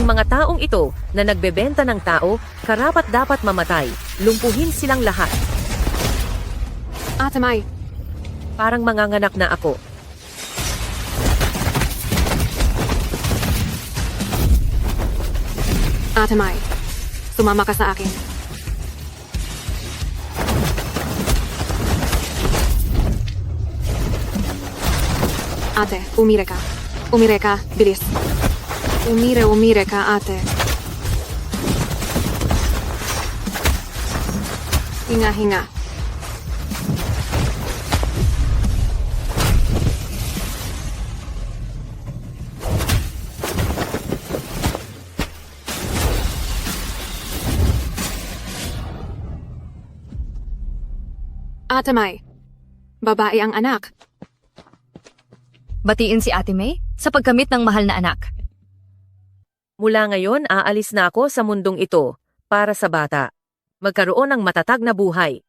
mga taong ito na nagbebenta ng tao, karapat-dapat mamatay. Lumpuhin silang lahat. Ate Mai, Parang manganganak na ako. Ate Mai, sumama ka sa akin. Ate, umire ka. Umire ka, bilis. Umire ka, ate. Hinga. Ate Mai, babae ang anak. Batiin si Ate May sa pagkamit ng mahal na anak. Mula ngayon, aalis na ako sa mundong ito para sa bata. Magkaroon ng matatag na buhay.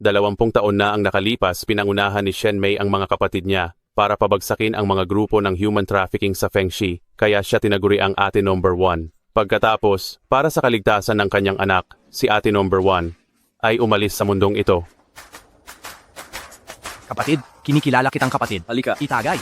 20 taon na ang nakalipas, pinangunahan ni Shen Mei ang mga kapatid niya para pabagsakin ang mga grupo ng human trafficking sa Fengxi, kaya siya tinaguri ang Ate Number 1. Pagkatapos, para sa kaligtasan ng kanyang anak, si Ate Number 1 ay umalis sa mundong ito. Kapatid, kinikilala kitang kapatid. Halika. Itagay.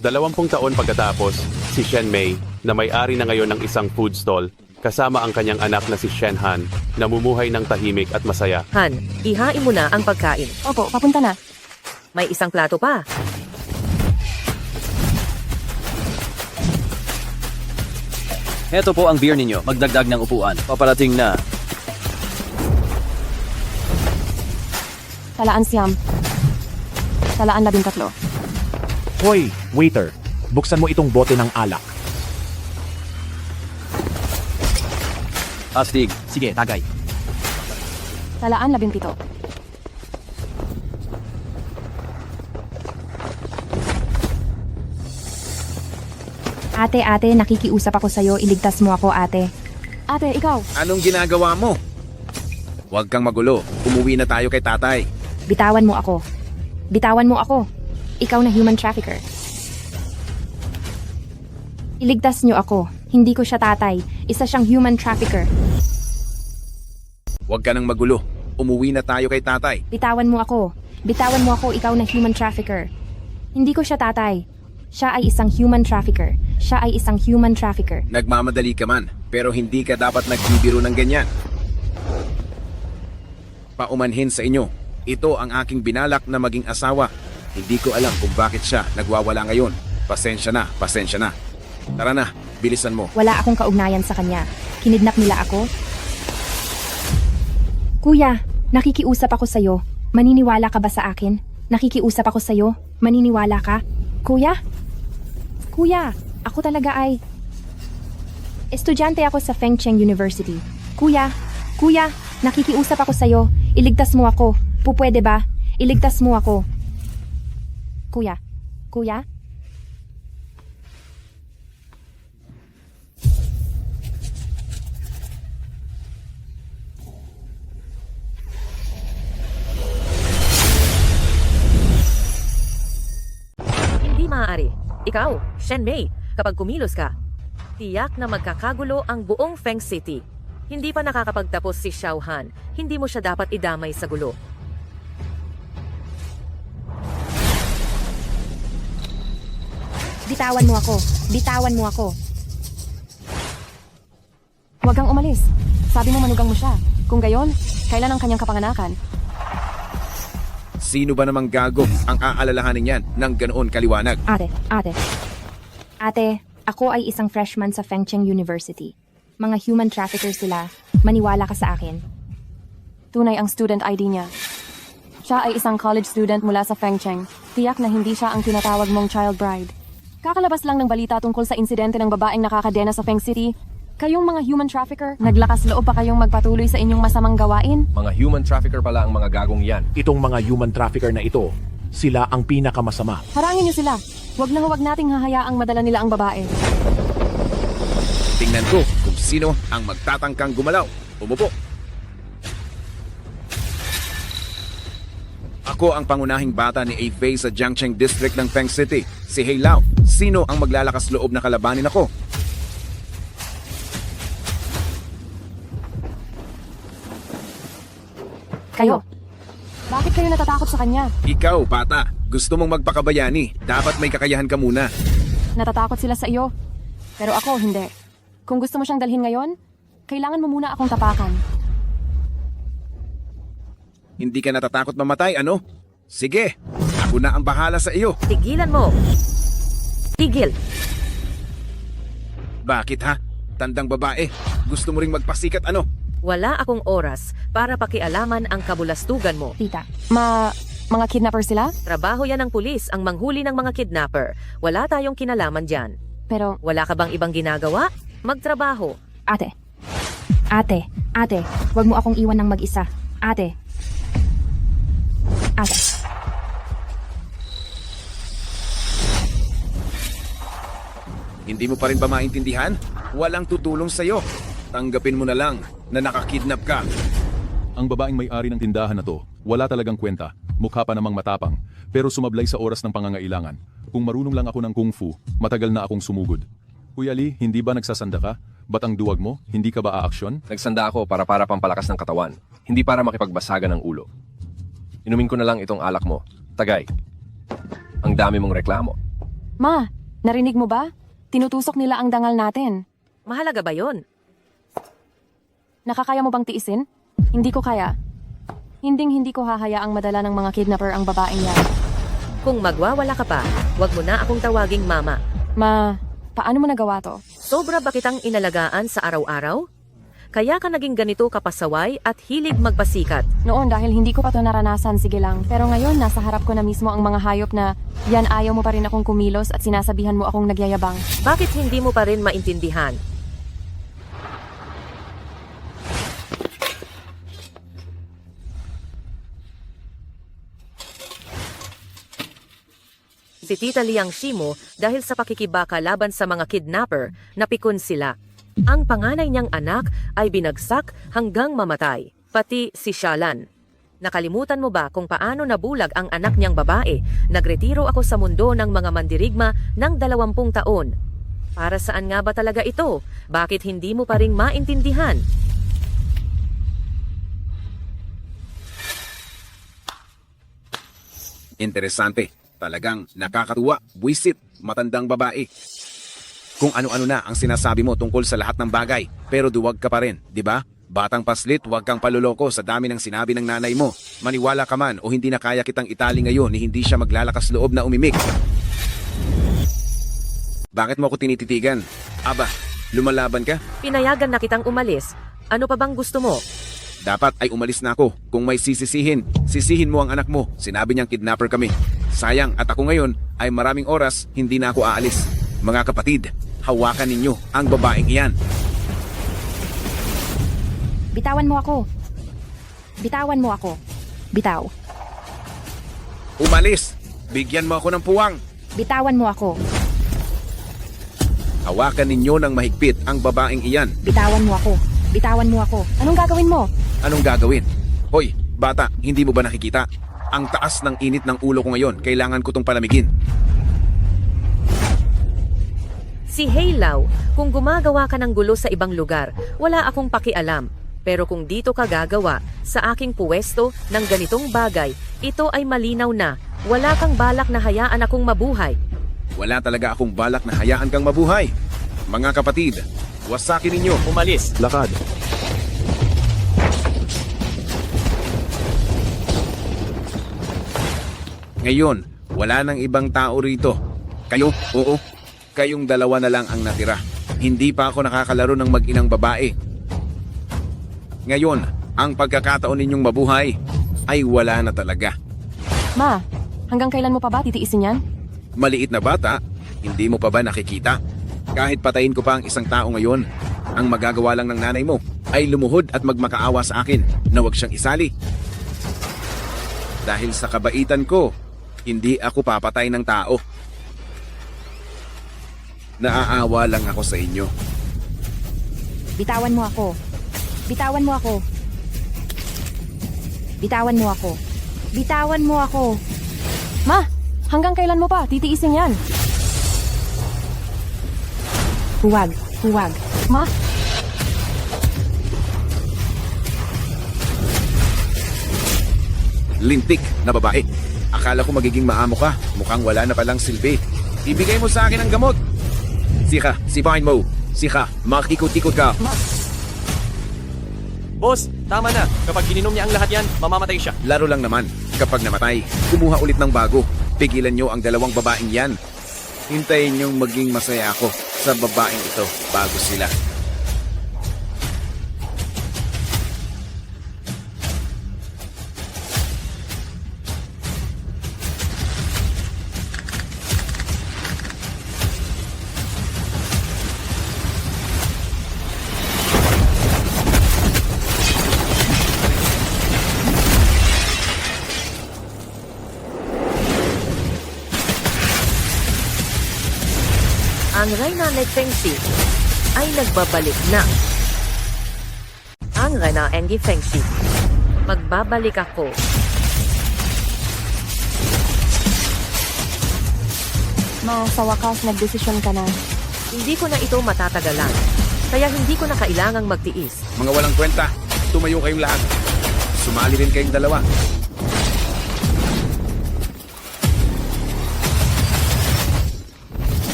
20 taon pagkatapos, si Shen Mei, na may-ari na ngayon ng isang food stall, kasama ang kanyang anak na si Shen Han, namumuhay ng tahimik at masaya. Han, ihain mo na ang pagkain. Opo, papunta na. May isang plato pa. Heto po ang beer ninyo. Magdagdag ng upuan. Paparating na. Talaan siyam. Talaan 13. Hoy, waiter. Buksan mo itong bote ng alak. Astig. Sige, tagay. Talaan 17. Ate, nakikiusap ako sa'yo. Iligtas mo ako, ate. Ate, ikaw. Anong ginagawa mo? Huwag kang magulo. Umuwi na tayo kay tatay. Bitawan mo ako. Bitawan mo ako. Ikaw na human trafficker. Iligtas niyo ako. Hindi ko siya tatay. Isa siyang human trafficker. Huwag ka nang magulo. Umuwi na tayo kay tatay. Bitawan mo ako. Bitawan mo ako. Ikaw na human trafficker. Hindi ko siya tatay. Siya ay isang human trafficker. Siya ay isang human trafficker. Nagmamadali ka man, pero hindi ka dapat nagbibiro ng ganyan. Paumanhin sa inyo. Ito ang aking binalak na maging asawa. Hindi ko alam kung bakit siya nagwawala ngayon. Pasensya na. Tara na, bilisan mo. Wala akong kaugnayan sa kanya. Kinidnap nila ako. Kuya, nakikiusap ako sa'yo. Maniniwala ka ba sa akin? Nakikiusap ako sa'yo. Maniniwala ka? Kuya? Kuya, ako talaga ay... Estudyante ako sa Fengcheng University. Kuya, nakikiusap ako sa'yo. Iligtas mo ako. Pupwede ba? Iligtas mo ako. Kuya? Hindi maaari. Ikaw, Shen Mei, kapag kumilos ka, tiyak na magkakagulo ang buong Feng City. Hindi pa nakakapagtapos si Xiao Han. Hindi mo siya dapat idamay sa gulo. Bitawan mo ako. Huwag kang umalis. Sabi mo manugang mo siya. Kung gayon, kailan ang kanyang kapanganakan? Sino ba namang gago ang aalalahanin yan ng ganoon kaliwanag? Ate, ako ay isang freshman sa Fengcheng University. Mga human traffickers sila. Maniwala ka sa akin. Tunay ang student ID niya. Siya ay isang college student mula sa Fengcheng. Tiyak na hindi siya ang tinatawag mong child bride. Kakalabas lang ng balita tungkol sa insidente ng babaeng nakakadena sa Feng City. Kayong mga human trafficker, naglakas loob pa kayong magpatuloy sa inyong masamang gawain? Mga human trafficker pala ang mga gagong yan. Itong mga human trafficker na ito, sila ang pinakamasama. Harangin niyo sila. Huwag nating hahayaang madala nila ang babae. Tingnan ko kung sino ang magtatangkang gumalaw. Umupo. Ako Ako ang pangunahing bata ni A-Fei sa Jiangcheng District ng Feng City, si Hei Lao. Sino ang maglalakas loob na kalabanin ako? Kayo. Bakit kayo natatakot sa kanya? Ikaw, bata. Gusto mong magpakabayani. Dapat may kakayahan ka muna. Natatakot sila sa iyo. Pero ako, hindi. Kung gusto mo siyang dalhin ngayon, kailangan mo muna akong tapakan. Hindi ka natatakot mamatay, ano? Sige, ako na ang bahala sa iyo. Tigilan mo! Tigil! Bakit ha? Tandang babae. Gusto mo ring magpasikat, ano? Wala akong oras para pakialaman ang kabulastugan mo. Tita, Mga kidnapper sila? Trabaho yan ng pulis ang manghuli ng mga kidnapper. Wala tayong kinalaman dyan. Pero, Wala ka bang ibang ginagawa? Magtrabaho. ate. Ate, wag mo akong iwan ng mag-isa. Ate. Hindi mo pa rin ba maintindihan? Walang tutulong sa'yo. Tanggapin mo na lang na nakakidnap ka. Ang babaeng may-ari ng tindahan na to, wala talagang kwenta. Mukha pa namang matapang, pero sumablay sa oras ng pangangailangan. Kung marunong lang ako ng kung fu, matagal na akong sumugod. Kuya Lee, hindi ba nagsasanda ka? Ba't ang duwag mo? Hindi ka ba aaksyon? Nagsanda ako para pampalakas ng katawan, hindi para makipagbasagan ng ulo. Inumin ko na lang itong alak mo. Tagay. Ang dami mong reklamo. Ma, narinig mo ba? Tinutusok nila ang dangal natin. Mahalaga ba yon? Nakakaya mo bang tiisin? Hindi ko kaya. Hindi ko hahayaang madala ng mga kidnapper ang babaeng yan. Kung magwawala ka pa, wag mo na akong tawaging mama. Ma, paano mo nagawa to? Sobra ba kitang inalagaan sa araw-araw? Kaya ka naging ganito kapasaway at hilig magpasikat. Noon dahil hindi ko pa to naranasan, sige lang. Pero ngayon, nasa harap ko na mismo ang mga hayop na yan ayaw mo pa rin akong kumilos at sinasabihan mo akong nagyayabang. Bakit hindi mo pa rin maintindihan? Si Tita Liang Shimo dahil sa pakikibaka laban sa mga kidnapper, napikon sila. Ang panganay niyang anak ay binagsak hanggang mamatay, pati si Shalan. Nakalimutan mo ba kung paano nabulag ang anak niyang babae? Nagretiro ako sa mundo ng mga mandirigma ng 20 taon. Para saan nga ba talaga ito? Bakit hindi mo pa ring maintindihan? Interesante. Talagang nakakatuwa, buwisit, matandang babae. Kung ano-ano na ang sinasabi mo tungkol sa lahat ng bagay, pero duwag ka pa rin, di ba? Batang paslit, huwag kang paluloko sa dami ng sinabi ng nanay mo. Maniwala ka man o hindi na kaya kitang itali ngayon ni hindi siya maglalakas loob na umimik. Bakit mo ako tinititigan? Aba, lumalaban ka? Pinayagan na kitang umalis. Ano pa bang gusto mo? Dapat ay umalis na ako. Kung may sisihin mo ang anak mo. Sinabi niyang kidnapper kami. Sayang at ako ngayon ay maraming oras hindi na ako aalis. Mga kapatid, hawakan ninyo ang babaeng iyan. Bitawan mo ako. Bitawan mo ako. Bitaw. Umalis! Bigyan mo ako ng puwang. Bitawan mo ako. Hawakan ninyo ng mahigpit ang babaeng iyan. Bitawan mo ako. Bitawan mo ako. Anong gagawin mo? Anong gagawin? Hoy, bata, hindi mo ba nakikita? Ang taas ng init ng ulo ko ngayon. Kailangan ko tong palamigin. Si Hei Lao, kung gumagawa ka ng gulo sa ibang lugar, wala akong pakialam. Pero kung dito ka gagawa sa aking puwesto ng ganitong bagay, ito ay malinaw na wala kang balak na hayaan akong mabuhay. Wala talaga akong balak na hayaan kang mabuhay. Mga kapatid, wasakin ninyo. Umalis! Lakad. Ngayon, wala nang ibang tao rito. Kayo, oo. Kayong dalawa na lang ang natira. Hindi pa ako nakakalaro ng mag-inang babae. Ngayon, ang pagkakataon ninyong mabuhay ay wala na talaga. Ma, hanggang kailan mo pa ba titiisin yan? Maliit na bata, hindi mo pa ba nakikita? Kahit patayin ko pa ang isang tao ngayon, ang magagawa lang ng nanay mo ay lumuhod at magmakaawa sa akin na huwag siyang isali. Dahil sa kabaitan ko, hindi ako papatay ng tao. Naaawa lang ako sa inyo. Bitawan mo ako. Bitawan mo ako. Bitawan mo ako. Bitawan mo ako. Ma, hanggang kailan mo pa titiisin yan? Huwag, huwag. Ma, Lintik na babae. Akala ko magiging maamo ka. Mukhang wala na palang silbi. Ibigay mo sa akin ang gamot. Sika, sipahin mo. Sika, makikot-ikot ka. Boss, tama na. Kapag gininom niya ang lahat yan, mamamatay siya. Laro lang naman. Kapag namatay, kumuha ulit ng bago. Pigilan nyo ang dalawang babaeng yan. Hintayin nyong maging masaya ako sa babaeng ito bago sila. Ang Reyna ni Fengxi ay nagbabalik na. Ang Reyna Engi Fengxi. Magbabalik ako. ma, sa wakas nagdesisyon ka na. Hindi ko na ito matatagalan. Kaya hindi ko na kailangang magtiis. Mga walang kwenta, tumayo kayong lahat. Sumali rin kayong dalawa.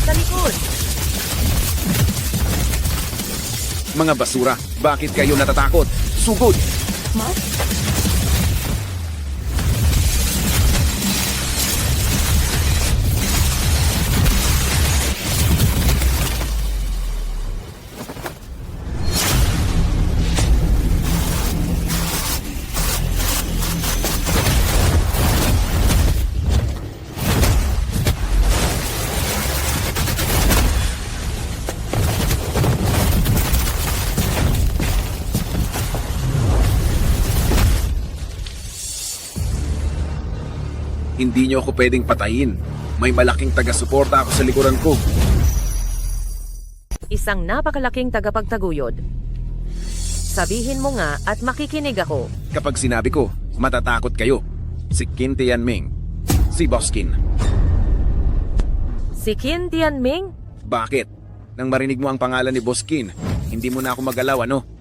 Sa likod! Mga basura, bakit kayo natatakot? Sugod! Ma? Hindi nyo ako pwedeng patayin. May malaking taga-suporta ako sa likuran ko. Isang napakalaking tagapagtaguyod. Sabihin mo nga at makikinig ako. Kapag sinabi ko, matatakot kayo. Si Qin Tianming. Si Boskin. Si Qin Tianming? Bakit? Nang marinig mo ang pangalan ni Boskin, hindi mo na ako magalaw, ano?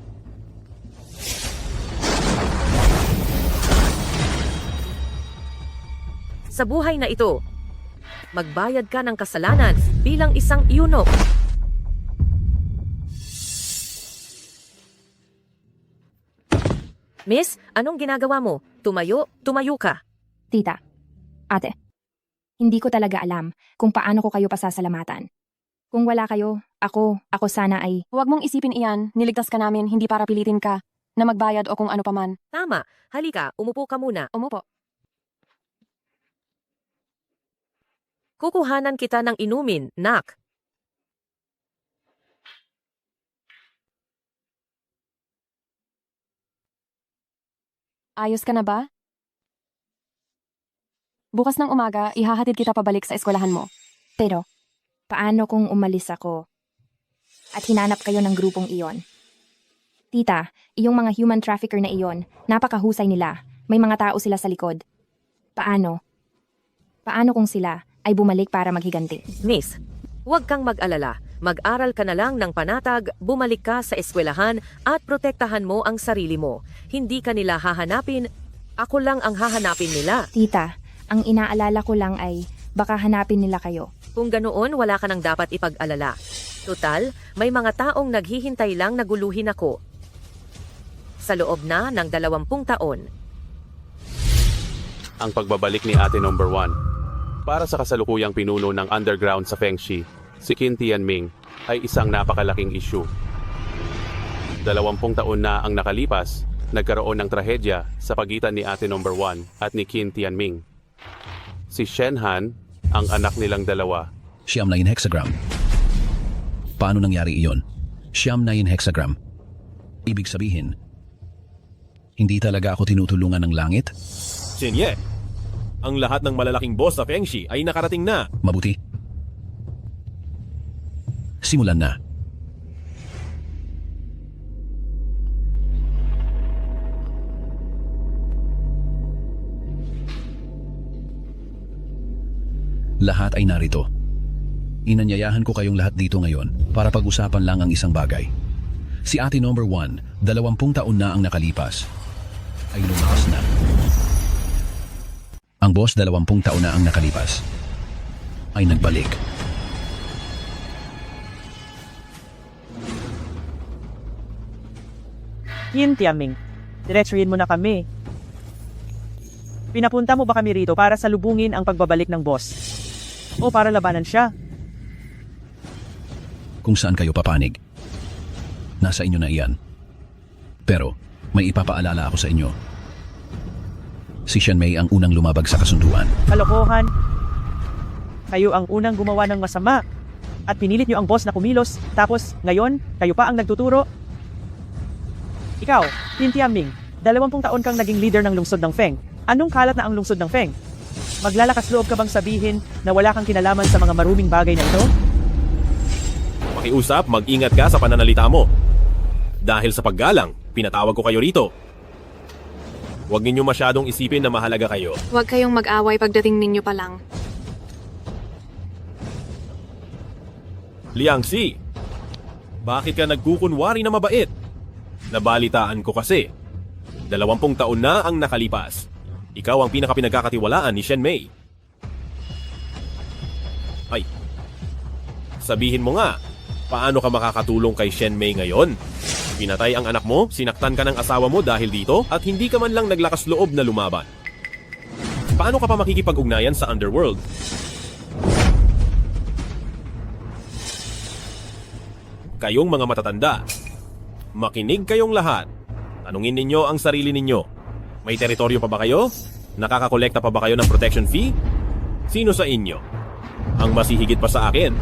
Sa buhay na ito, magbayad ka ng kasalanan bilang isang eunuch. Miss, anong ginagawa mo? Tumayo ka. Tita, ate, hindi ko talaga alam kung paano ko kayo pasasalamatan. Kung wala kayo, ako sana ay... Huwag mong isipin iyan, niligtas ka namin hindi para pilitin ka na magbayad o kung ano paman. Tama, halika, umupo ka muna. Umupo. Kukuhanan kita ng inumin, nak. Ayos ka na ba? Bukas ng umaga, ihahatid kita pabalik sa eskwelahan mo. Pero, paano kung umalis ako at hinanap kayo ng grupong iyon? Tita, iyong mga human trafficker na iyon, napakahusay nila. May mga tao sila sa likod. Paano? Paano kung sila ay bumalik para maghiganti? Miss, huwag kang mag-alala. Mag-aral ka na lang ng panatag, bumalik ka sa eskwelahan at protektahan mo ang sarili mo. Hindi ka nila hahanapin, ako lang ang hahanapin nila. Tita, ang inaalala ko lang ay baka hanapin nila kayo. Kung ganoon, wala ka nang dapat ipag-alala. Tutal, may mga taong naghihintay lang na guluhin ako. Sa loob na ng 20 taon. Ang pagbabalik ni Ate Number 1. Para sa kasalukuyang pinuno ng underground sa Fengxi, si Qin Tianming ay isang napakalaking issue. 20 taon na ang nakalipas, nagkaroon ng trahedya sa pagitan ni Ate Number 1 at ni Qin Tianming. Si Shen Han, ang anak nilang dalawa. Siyam na hexagram. Paano nangyari iyon? Siyam na hexagram. Ibig sabihin, hindi talaga ako tinutulungan ng langit? Xinye, ang lahat ng malalaking boss sa Fengxi ay nakarating na. Mabuti. Simulan na. Lahat ay narito. Inanyayahan ko kayong lahat dito ngayon para pag-usapan lang ang isang bagay. Si ate number 1, 20 taon na ang nakalipas, ay lumakas na. Ang boss 20 taon na ang nakalipas, ay nagbalik. Yin Tiaming, diretsuhin mo na kami. Pinapunta mo ba kami rito para salubungin ang pagbabalik ng boss? O para labanan siya? Kung saan kayo papanig, nasa inyo na iyan. Pero may ipapaalala ako sa inyo. Si Shen Mei ang unang lumabag sa kasunduan. Kalokohan. Kayo ang unang gumawa ng masama. At pinilit niyo ang boss na kumilos. Tapos, ngayon, kayo pa ang nagtuturo. Ikaw, Yin Tiaming, 20 taon kang naging leader ng lungsod ng Feng. Anong kalat na ang lungsod ng Feng? Maglalakas loob ka bang sabihin na wala kang kinalaman sa mga maruming bagay na ito? Makiusap, mag-ingat ka sa pananalita mo. Dahil sa paggalang, pinatawag ko kayo rito. Huwag ninyo masyadong isipin na mahalaga kayo. Huwag kayong mag-away pagdating ninyo pa lang. Liang Si, bakit ka nagkukunwari na mabait? Nabalitaan ko kasi, 20 taon na ang nakalipas. Ikaw ang pinakapinagkakatiwalaan ni Shen Mei. Ay, sabihin mo nga, paano ka makakatulong kay Shen Mei ngayon? Pinatay ang anak mo, sinaktan ka ng asawa mo dahil dito, at hindi ka man lang naglakas loob na lumaban. Paano ka pa makikipag-ugnayan sa underworld? Kayong mga matatanda, makinig kayong lahat. Tanungin ninyo ang sarili ninyo. May teritoryo pa ba kayo? Nakakakolekta pa ba kayo ng protection fee? Sino sa inyo ang masihigit pa sa akin?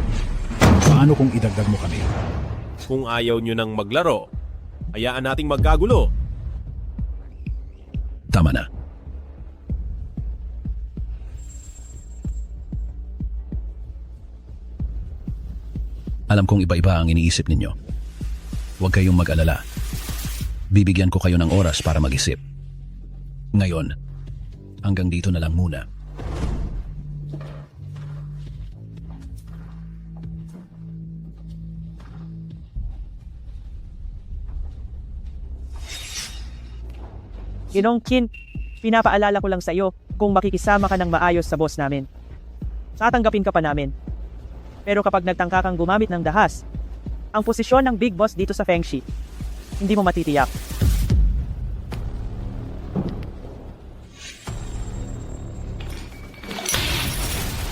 Paano kung idagdag mo kami? Kung ayaw nyo nang maglaro, hayaan nating magkagulo. Tama na. Alam kong iba-iba ang iniisip ninyo. Huwag kayong mag-alala. Bibigyan ko kayo ng oras para mag-isip. Ngayon, hanggang dito na lang muna. Ginong Qin, pinapaalala ko lang sa iyo kung makikisama ka ng maayos sa boss namin. Tatanggapin ka pa namin. Pero kapag nagtangka kang gumamit ng dahas, ang posisyon ng big boss dito sa Fengshi, hindi mo matitiyak.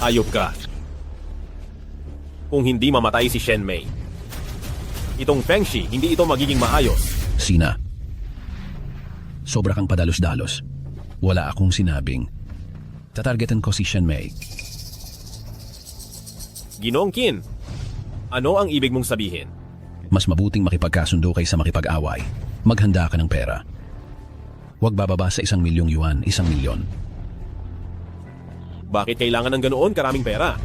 Ayop ka. Kung hindi mamatay si Shen Mei, itong Fengshi, hindi ito magiging maayos. Sina, sobra kang padalos-dalos. Wala akong sinabing tatargetan ko si Shen Mei. Ginoong Qin, ano ang ibig mong sabihin? Mas mabuting makipagkasundo kaysa makipag-away. Maghanda ka ng pera. Huwag bababa sa 1 milyong yuan, 1 milyon. Bakit kailangan ng ganoon karaming pera?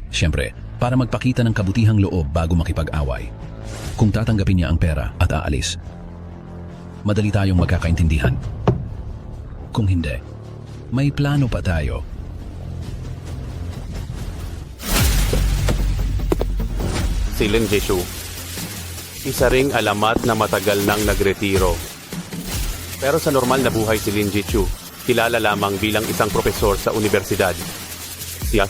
Siyempre, para magpakita ng kabutihang loob bago makipag-away. Kung tatanggapin niya ang pera at aalis, madali tayong magkakaintindihan. Kung hindi, may plano pa tayo. Si Lin Jishu, isa ring alamat na matagal nang nagretiro. Pero sa normal na buhay si Lin Jishu, kilala lamang bilang isang propesor sa universidad. Siya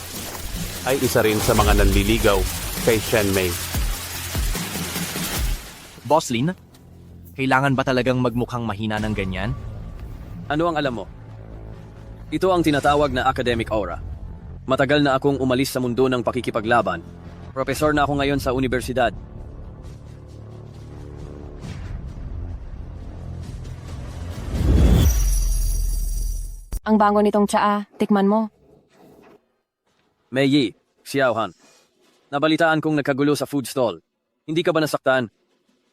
ay isa rin sa mga nanliligaw kay Shen Mei. Boss Lin, kailangan ba talagang magmukhang mahina ng ganyan? Ano ang alam mo? Ito ang tinatawag na academic aura. Matagal na akong umalis sa mundo ng pakikipaglaban. Profesor na ako ngayon sa universidad. Ang bango nitong tsaa, tikman mo. Mei Yi, Xiaohan. Nabalitaan kong nagkagulo sa food stall. Hindi ka ba nasaktan?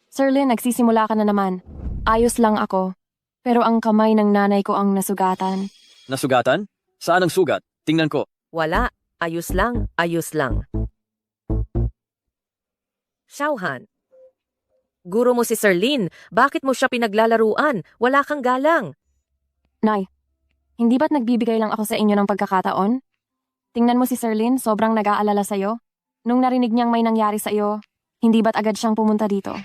Sir Lin, nagsisimula ka na naman. Ayos lang ako. Pero ang kamay ng nanay ko ang nasugatan. Nasugatan? Saan ang sugat? Tingnan ko. Wala. Ayos lang. Ayos lang. Xiaohan. Guro mo si Serlin, bakit mo siya pinaglalaruan? Wala kang galang. Nay, hindi ba't nagbibigay lang ako sa inyo ng pagkakataon? Tingnan mo si Serlin, sobrang nag-aalala sa'yo. Nung narinig niyang may nangyari sa iyo, hindi ba't agad siyang pumunta dito?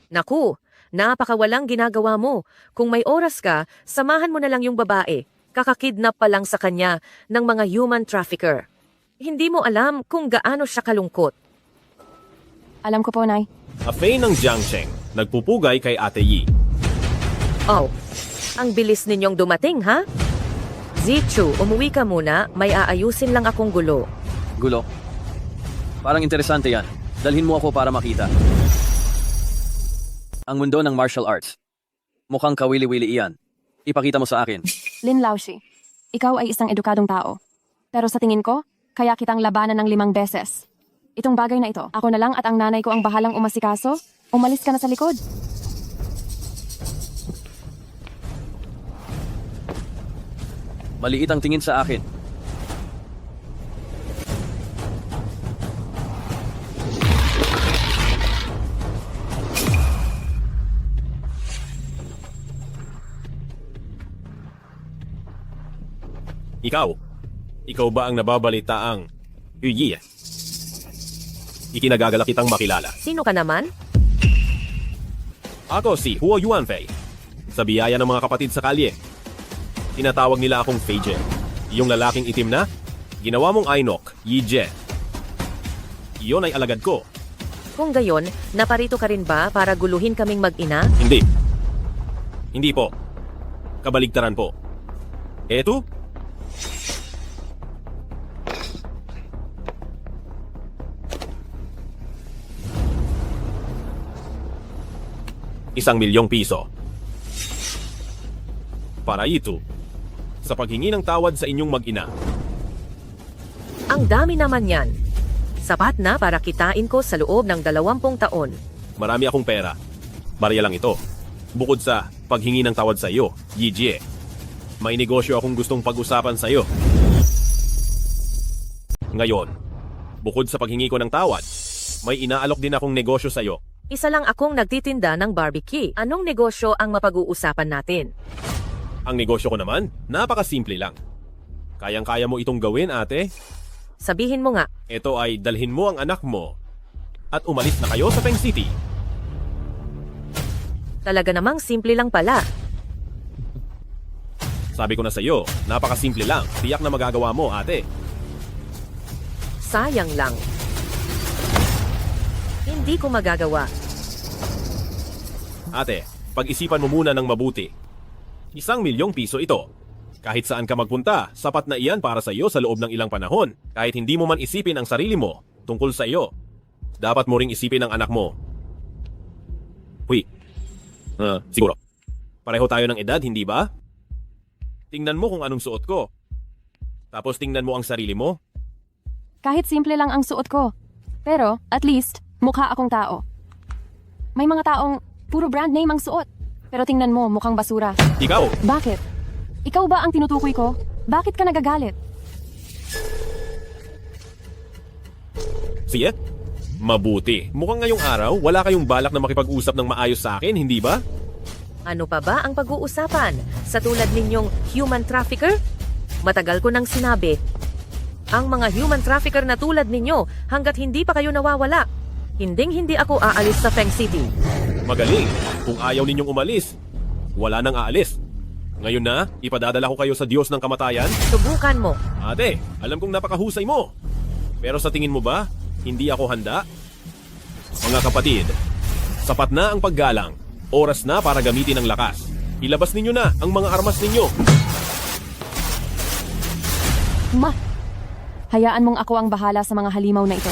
Naku, napakawalang ginagawa mo. Kung may oras ka, samahan mo na lang yung babae. Kakakidnap pa lang sa kanya ng mga human trafficker. Hindi mo alam kung gaano siya kalungkot. Alam ko po, Nay. Afei ng Jiangsheng, nagpupugay kay Ate Yi. Oh, ang bilis ninyong dumating, ha? Zichu, umuwi ka muna, may aayusin lang akong gulo. Gulo? Parang interesante yan. Dalhin mo ako para makita. Ang mundo ng martial arts. Mukhang kawili-wili iyan. Ipakita mo sa akin. Lin Laoshi, ikaw ay isang edukadong tao. Pero sa tingin ko, kaya kitang labanan ng 5 beses. Itong bagay na ito, ako na lang at ang nanay ko ang bahalang umasikaso. Umalis ka na sa likod. Maliit ang tingin sa akin. Ikaw ba ang nababalitaang Yi? Ikinagagala kitang makilala. Sino ka naman? Ako si Huo Yuanfei. Sa biyaya ng mga kapatid sa kalye. Tinatawag nila akong Fei Jie. Yung lalaking itim na, ginawa mong Ainok, Yi Jie. Iyon ay alagad ko. Kung gayon, naparito ka rin ba para guluhin kaming mag-ina? Hindi. Hindi po. Kabaligtaran po. Eto? ₱1,000,000. Para ito, sa paghingi ng tawad sa inyong mag-ina. Ang dami naman yan. Sapat na para kitain ko sa loob ng 20 taon. Marami akong pera. Barya lang ito. Bukod sa paghingi ng tawad sa iyo, Yi Jie, may negosyo akong gustong pag-usapan sa iyo. Ngayon, bukod sa paghingi ko ng tawad, may inaalok din akong negosyo sa iyo. Isa lang akong nagtitinda ng barbecue. Anong negosyo ang mapag-uusapan natin? Ang negosyo ko naman, napakasimple lang. Kayang-kaya mo itong gawin, ate. Sabihin mo nga. Ito ay dalhin mo ang anak mo at umalis na kayo sa Feng City. Talaga namang simple lang pala. Sabi ko na sa iyo, napakasimple lang. Tiyak na magagawa mo, ate. Sayang lang. Hindi ko magagawa. Ate, pag-isipan mo muna ng mabuti. ₱1,000,000 ito. Kahit saan ka magpunta, sapat na iyan para sa iyo sa loob ng ilang panahon. Kahit hindi mo man isipin ang sarili mo tungkol sa iyo, dapat mo ring isipin ang anak mo. Huy. Siguro. Pareho tayo ng edad, hindi ba? Tingnan mo kung anong suot ko. Tapos tingnan mo ang sarili mo. Kahit simple lang ang suot ko. Pero, at least, mukha akong tao. May mga taong puro brand name ang suot. Pero tingnan mo, mukhang basura. Ikaw! Bakit? Ikaw ba ang tinutukoy ko? Bakit ka nagagalit? Sige. Mabuti. Mukhang ngayong araw, wala kayong balak na makipag-usap ng maayos sa akin, hindi ba? Ano pa ba ang pag-uusapan? Sa tulad ninyong human trafficker? Matagal ko nang sinabi. Ang mga human trafficker na tulad ninyo, hanggat hindi pa kayo nawawala, hindi ako aalis sa Feng City. Magaling. Kung ayaw ninyong umalis, wala nang aalis. Ngayon na, ipadadala ko kayo sa Diyos ng kamatayan. Subukan mo. Ate, alam kong napakahusay mo. Pero sa tingin mo ba, hindi ako handa? Mga kapatid, sapat na ang paggalang. Oras na para gamitin ang lakas. Ilabas ninyo na ang mga armas ninyo. Hayaan mong ako ang bahala sa mga halimaw na ito.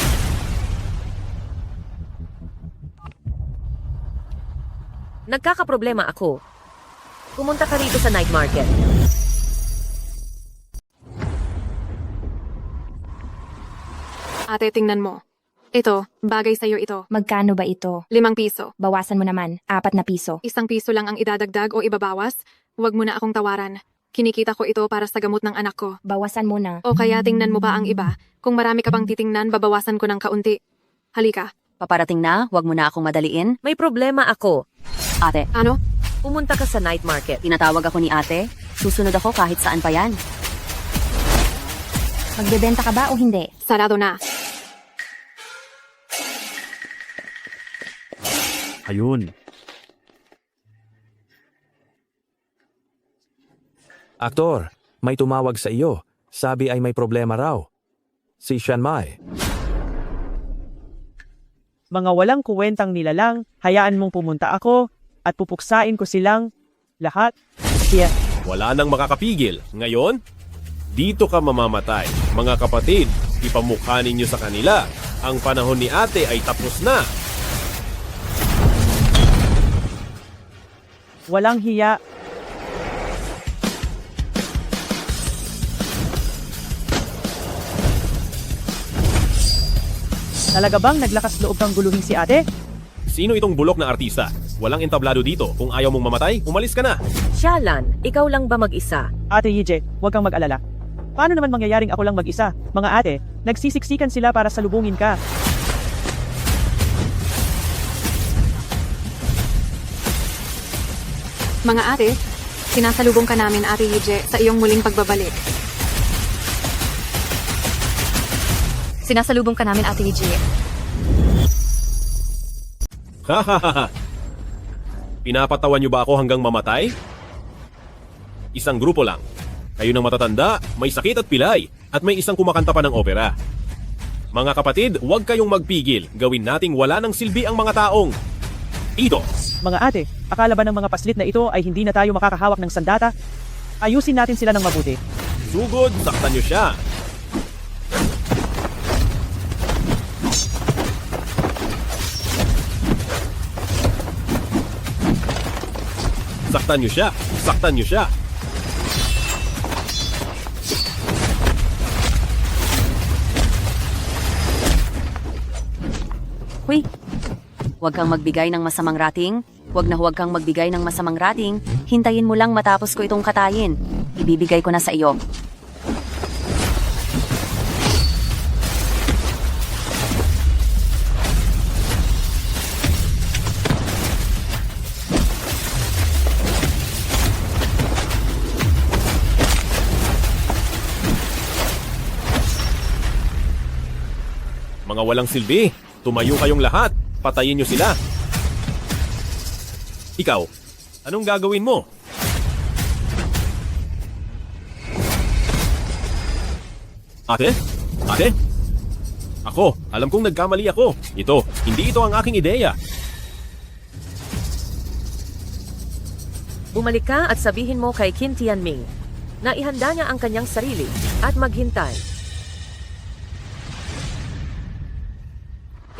Nagkakaproblema ako. Pumunta ka rito sa night market. Ate, tingnan mo. Ito, bagay sa'yo ito. Magkano ba ito? ₱5. Bawasan mo naman, 4 na piso. ₱1 lang ang idadagdag o ibabawas. Huwag mo na akong tawaran. Kinikita ko ito para sa gamot ng anak ko. Bawasan mo na. O kaya tingnan mo pa ang iba. Kung marami ka pang titingnan, babawasan ko ng kaunti. Halika. Paparating na, wag mo na akong madaliin. May problema ako. Ate, ano? Pumunta ka sa night market. Tinatawag ako ni ate. Susunod ako kahit saan pa yan. Magbebenta ka ba o hindi? Sarado na. Ayun. Aktor, may tumawag sa iyo. Sabi ay may problema raw. Si Shen Mai. Mga walang kuwentang nilalang, hayaan mong pumunta ako at pupuksain ko silang lahat. Kaya, Wala nang makakapigil. Ngayon, dito ka mamamatay. Mga kapatid, ipamukha ninyo sa kanila. Ang panahon ni ate ay tapos na. walang hiya. Talaga bang naglakas loob kang guluhin si ate? Sino itong bulok na artista? Walang entablado dito. Kung ayaw mong mamatay, umalis ka na. Xialan, ikaw lang ba mag-isa? Ate Yije, huwag kang mag-alala. Paano naman mangyayaring ako lang mag-isa? Mga ate, nagsisiksikan sila para salubungin ka. Mga ate, sinasalubong ka namin, Ate Yije, sa iyong muling pagbabalik. Sinasalubong ka namin, Ate Yiji. Hahaha. Pinapatawan niyo ba ako hanggang mamatay? Isang grupo lang. Kayo ng matatanda, may sakit at pilay, at may isang kumakanta pa ng opera. Mga kapatid, huwag kayong magpigil. Gawin nating wala ng silbi ang mga taong ito. Mga ate, akala ba ng mga paslit na ito ay hindi na tayo makakahawak ng sandata? Ayusin natin sila ng mabuti. Sugod, saktan niyo siya. Saktan niyo siya. Saktan niyo siya. Huy, huwag kang magbigay ng masamang rating. Huwag kang magbigay ng masamang rating. Hintayin mo lang matapos ko itong katayin. Ibibigay ko na sa iyo. Mga walang silbi, tumayo kayong lahat. Patayin niyo sila. Ikaw, anong gagawin mo? Ate? Ate? Ako, alam kong nagkamali ako. Hindi ito ang aking ideya. Bumalik ka at sabihin mo kay Qin Tianming na ihanda niya ang kanyang sarili at maghintay.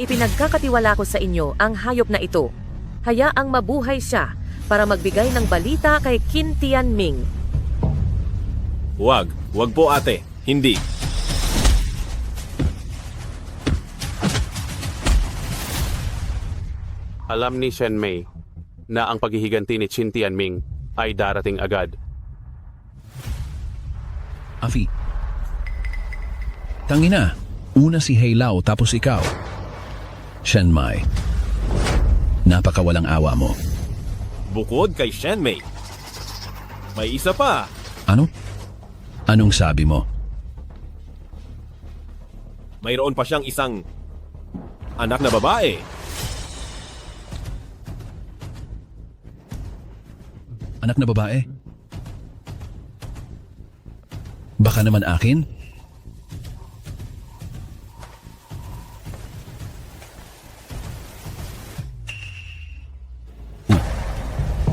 Ipinagkakatiwala ko sa inyo ang hayop na ito. Hayaang mabuhay siya para magbigay ng balita kay Qin Tianming. Huwag po ate. Hindi. Alam ni Shen Mei na ang paghihiganti ni Qin Tianming ay darating agad. Afi. Tangina, una si Heilao tapos ikaw. Shen Mai. Napakawalang awa mo. Bukod kay Shen Mei, may isa pa. Ano? Anong sabi mo? Mayroon pa siyang isang anak na babae. Anak na babae? Baka naman akin?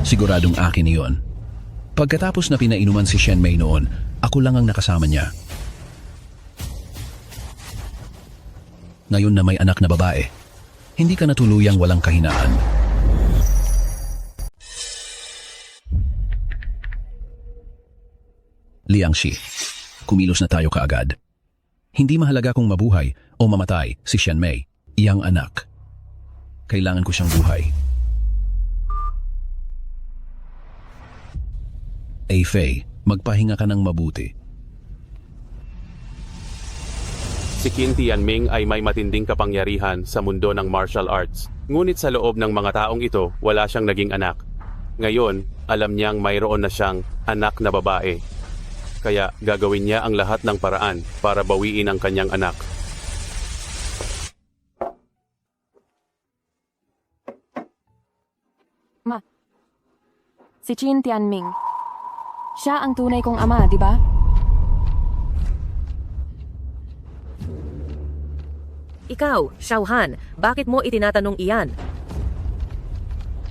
Siguradong akin iyon. Pagkatapos na pinainuman si Shen Mei noon, ako lang ang nakasama niya. Ngayon na may anak na babae, hindi ka na tuluyang walang kahinaan. Liangxi, kumilos na tayo kaagad. Hindi mahalaga kung mabuhay o mamatay si Shen Mei, iyang anak. Kailangan ko siyang buhay. Fei, magpahinga ka ng mabuti. Si Qin Tianming ay may matinding kapangyarihan sa mundo ng martial arts. Ngunit sa loob ng mga taong ito, wala siyang naging anak. Ngayon, alam niyang mayroon na siyang anak na babae. Kaya gagawin niya ang lahat ng paraan para bawiin ang kanyang anak. Ma, si Qin Tianming. Siya ang tunay kong ama, di ba? Ikaw, Xiaohan, bakit mo itinatanong iyan?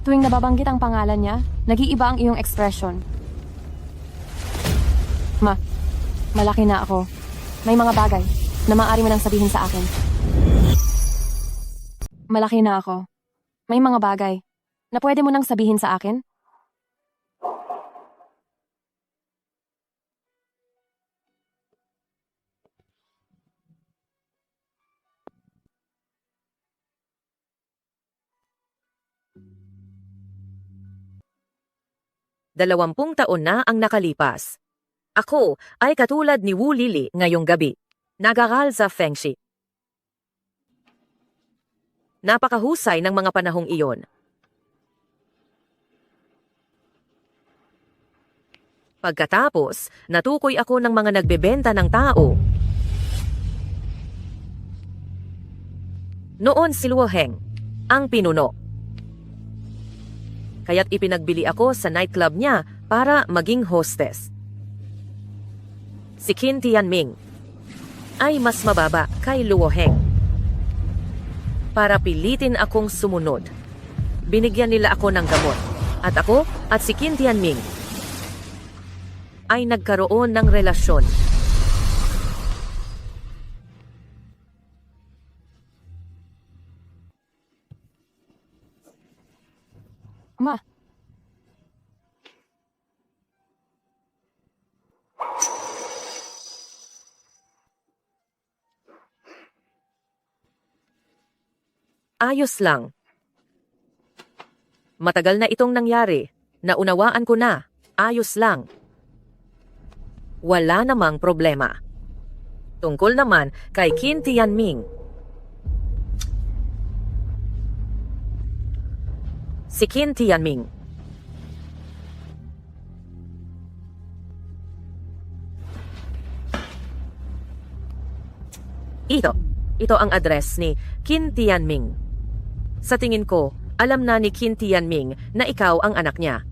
Tuwing nababanggit ang pangalan niya, nag-iiba ang iyong ekspresyon. Ma, malaki na ako. May mga bagay na maaari mo nang sabihin sa akin. Malaki na ako. May mga bagay na pwede mo nang sabihin sa akin? Dalawampung taon na ang nakalipas. Ako ay katulad ni Wu Lili ngayong gabi. Nag-aral sa Fengshi. Napakahusay ng mga panahong iyon. Pagkatapos, natukoy ako ng mga nagbebenta ng tao. Noon si Luo Heng, ang pinuno. Kaya't ipinagbili ako sa nightclub niya para maging hostess. Si Qin Tianming ay mas mababa kay Luo Heng. Para pilitin akong sumunod, binigyan nila ako ng gamot. At ako at si Qin Tianming ay nagkaroon ng relasyon. Ma, ayos lang. Matagal na itong nangyari. Naunawaan ko na. Ayos lang. Wala namang problema. Tungkol naman kay Qin Tianming. Si Qin Tianming. Ito ang address ni Qin Tianming. Sa tingin ko, alam na ni Qin Tianming na ikaw ang anak niya.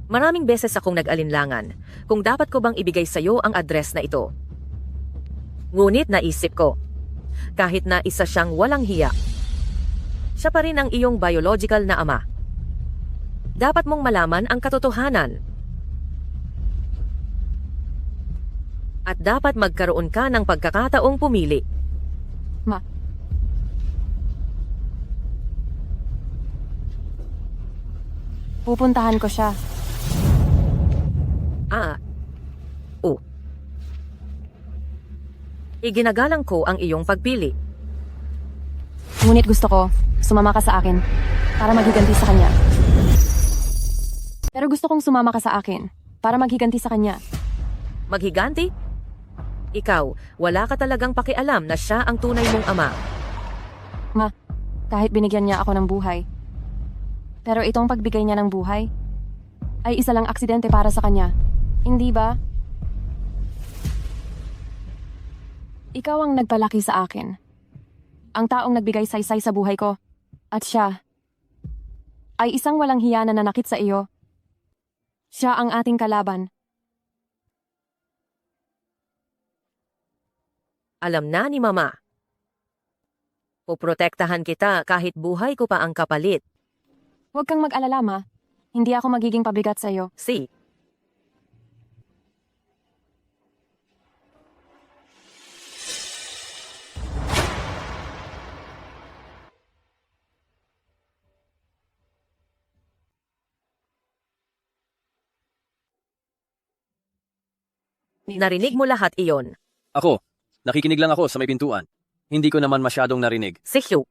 Maraming beses akong nag-alinlangan kung dapat ko bang ibigay sa'yo ang address na ito. Ngunit naisip ko, kahit na isa siyang walang hiya, siya pa rin ang iyong biological na ama. Dapat mong malaman ang katotohanan. At dapat magkaroon ka ng pagkakataong pumili. Ma, pupuntahan ko siya. Iginagalang ko ang iyong pagpili. Ngunit gusto ko, sumama ka sa akin para maghiganti sa kanya. Pero gusto kong sumama ka sa akin para maghiganti sa kanya. Maghiganti? Ikaw, wala ka talagang pakialam na siya ang tunay mong ama. Ma, kahit binigyan niya ako ng buhay. Pero itong pagbigay niya ng buhay ay isa lang aksidente para sa kanya. Hindi ba? Ikaw ang nagpalaki sa akin. Ang taong nagbigay saysay sa buhay ko. At siya ay isang walang hiya na nanakit sa iyo. Siya ang ating kalaban. Alam na ni Mama. Poprotektahan kita kahit buhay ko pa ang kapalit. Huwag kang mag-alala, Ma. Hindi ako magiging pabigat sa iyo. Si. Narinig mo lahat iyon. Ako, nakikinig lang ako sa may pintuan. Hindi ko naman masyadong narinig. Si Hugh.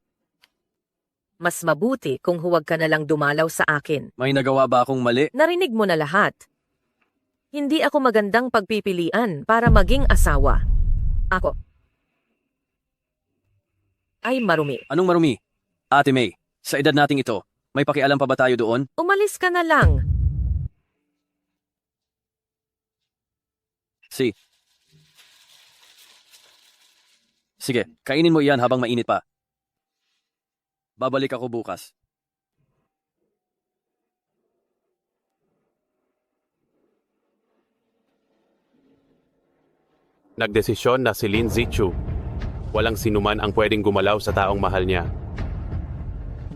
Mas mabuti kung huwag ka na lang dumalaw sa akin. May nagawa ba akong mali? Narinig mo na lahat. Hindi ako magandang pagpipilian para maging asawa. Ako. ay marumi. Anong marumi? Ate May, sa edad nating ito, may pakialam pa ba tayo doon? Umalis ka na lang. Sige, kainin mo iyan habang mainit pa. Babalik ako bukas. Nagdesisyon na si Lin Zichu. Walang sinuman ang pwedeng gumalaw sa taong mahal niya.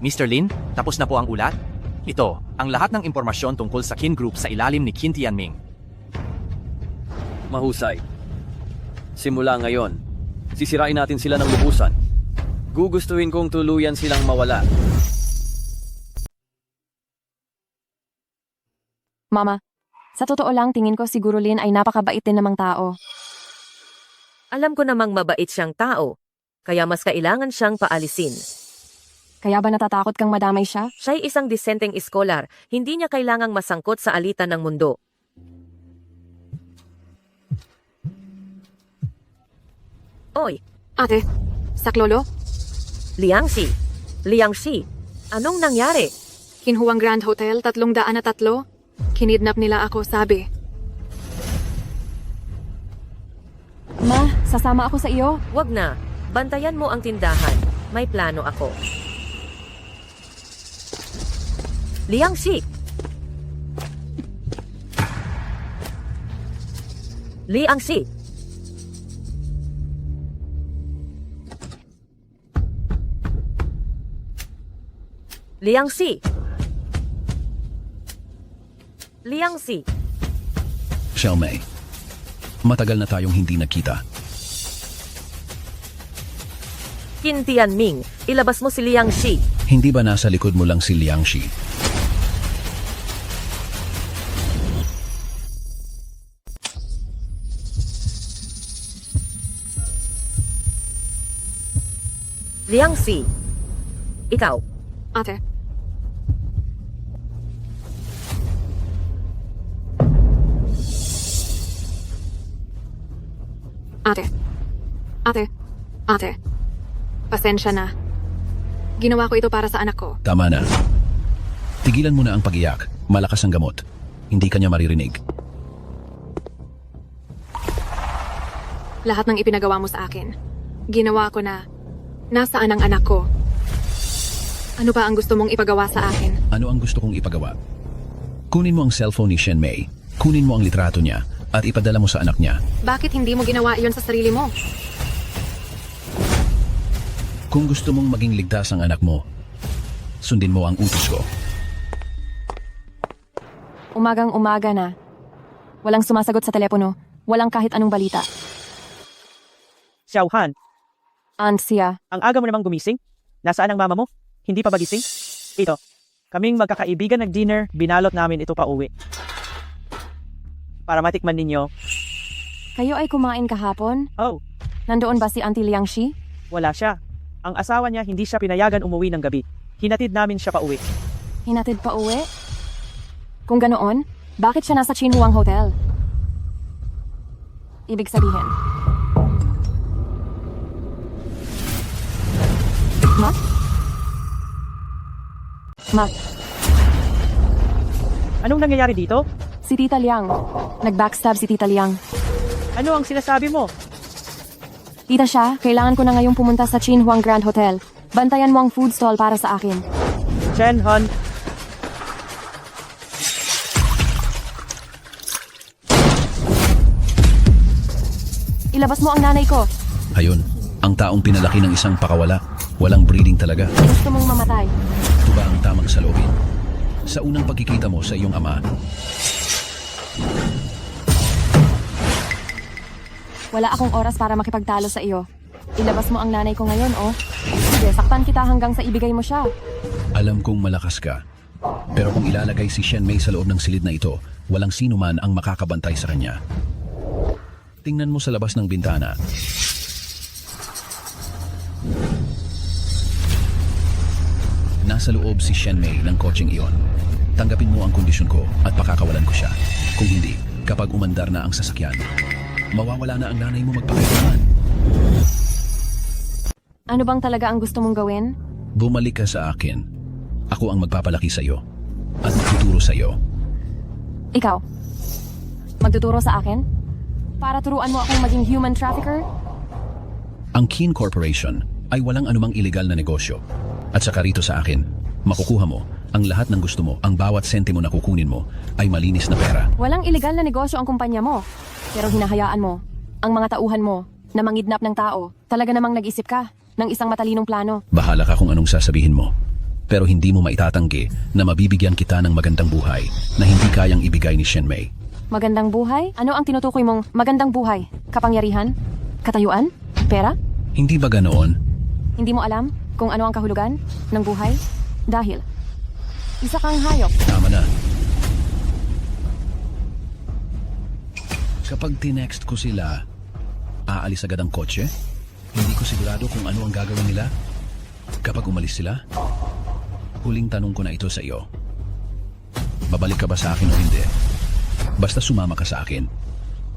Mr. Lin, tapos na po ang ulat? Ito, ang lahat ng impormasyon tungkol sa Qin Group sa ilalim ni Qin Tianming. Mahusay. Simula ngayon, sisirain natin sila ng lubusan. Gugustuhin kong tuluyan silang mawala. Mama, sa totoo lang tingin ko siguro Lin ay napakabait din namang tao. Alam ko namang mabait siyang tao, kaya mas kailangan siyang paalisin. Kaya ba natatakot kang madamay siya? Siya'y isang disenteng iskolar, hindi niya kailangang masangkot sa alitan ng mundo. Oy, Ate, saklolo? Liangxi! Liangxi! Anong nangyari? Kinhuang Grand Hotel, 303. Kinidnap nila ako, sabi. Ma, sasama ako sa iyo. Wag na, bantayan mo ang tindahan. May plano ako. Liangxi! Liangxi! Liangxi! Liangxi! Xiaomei, matagal na tayong hindi nakita. Qin Tianming, ilabas mo si Liangxi. Hindi ba nasa likod mo lang si Liangxi? Liangxi! Ikaw, Ate. Ate. Pasensya na. Ginawa ko ito para sa anak ko. Tama na. Tigilan mo na ang pag-iyak. Malakas ang gamot. Hindi kanya maririnig. Lahat ng ipinagawa mo sa akin. Ginawa ko na. Nasaan ang anak ko? Ano ba ang gusto mong ipagawa sa akin? Ano ang gusto kong ipagawa? Kunin mo ang cellphone ni Shen Mei. Kunin mo ang litrato niya at ipadala mo sa anak niya. Bakit hindi mo ginawa iyon sa sarili mo? Kung gusto mong maging ligtas ang anak mo, sundin mo ang utos ko. Umagang-umaga na. Walang sumasagot sa telepono. Walang kahit anong balita. Xiaohan, Siya. ang aga mo namang gumising? Nasaan ang mama mo? Hindi pa ba gising? Ito, kaming magkakaibigan nag-dinner, binalot namin ito pa uwi. Para matikman ninyo. Kayo ay kumain kahapon? Oh, Nandoon ba si Auntie Liangxi? wala siya. Ang asawa niya hindi siya pinayagan umuwi ng gabi. Hinatid namin siya pa uwi. Hinatid pa uwi? Kung ganoon, bakit siya nasa Chinhuang Hotel? Ibig sabihin. Ma? Anong nangyayari dito? Si Tita Liang. Nag-backstab si Tita Liang. Ano ang sinasabi mo? Tita siya, kailangan ko na ngayong pumunta sa Chinhuang Grand Hotel. Bantayan mo ang food stall para sa akin. Chen Han, Ilabas mo ang nanay ko. Ayun, ang taong pinalaki ng isang pakawala. Walang breeding talaga. Gusto mong mamatay. Ito ba ang tamang salubin? Sa unang pagkikita mo sa iyong ama, Wala akong oras para makipagtalo sa iyo. Ilabas mo ang nanay ko ngayon, oh. Sige, saktan kita hanggang sa ibigay mo siya. alam kong malakas ka. Pero kung ilalagay si Shen Mei sa loob ng silid na ito, walang sino man ang makakabantay sa kanya. Tingnan mo sa labas ng bintana. Nasa loob si Shen Mei ng kotseng iyon. Tanggapin mo ang kondisyon ko at pakakawalan ko siya. Kung hindi, kapag umandar na ang sasakyan, mawawala na ang nanay mo magpakailangan. Ano bang talaga ang gusto mong gawin? Bumalik ka sa akin. Ako ang magpapalaki sa iyo at magtuturo sa iyo. Ikaw? Magtuturo sa akin? Para turuan mo akong maging human trafficker? Ang Kin Corporation ay walang anumang ilegal na negosyo. At saka rito sa akin, makukuha mo ang lahat ng gusto mo, ang bawat sentimo na kukunin mo ay malinis na pera. Walang ilegal na negosyo ang kumpanya mo. Pero hinahayaan mo, ang mga tauhan mo, na mangidnap ng tao, talaga namang nag-isip ka ng isang matalinong plano. Bahala ka kung anong sasabihin mo. Pero hindi mo maitatanggi na mabibigyan kita ng magandang buhay na hindi kayang ibigay ni Shenmei. Magandang buhay? Ano ang tinutukoy mong magandang buhay? Kapangyarihan? Katayuan? Pera? Hindi ba ganoon? Hindi mo alam kung ano ang kahulugan ng buhay? Dahil isa kang hayop. Tama na. Kapag tinext ko sila, aalis agad ang kotse? Hindi ko sigurado kung ano ang gagawin nila. Kapag umalis sila, huling tanong ko na ito sa iyo. Babalik ka ba sa akin o hindi? Basta sumama ka sa akin.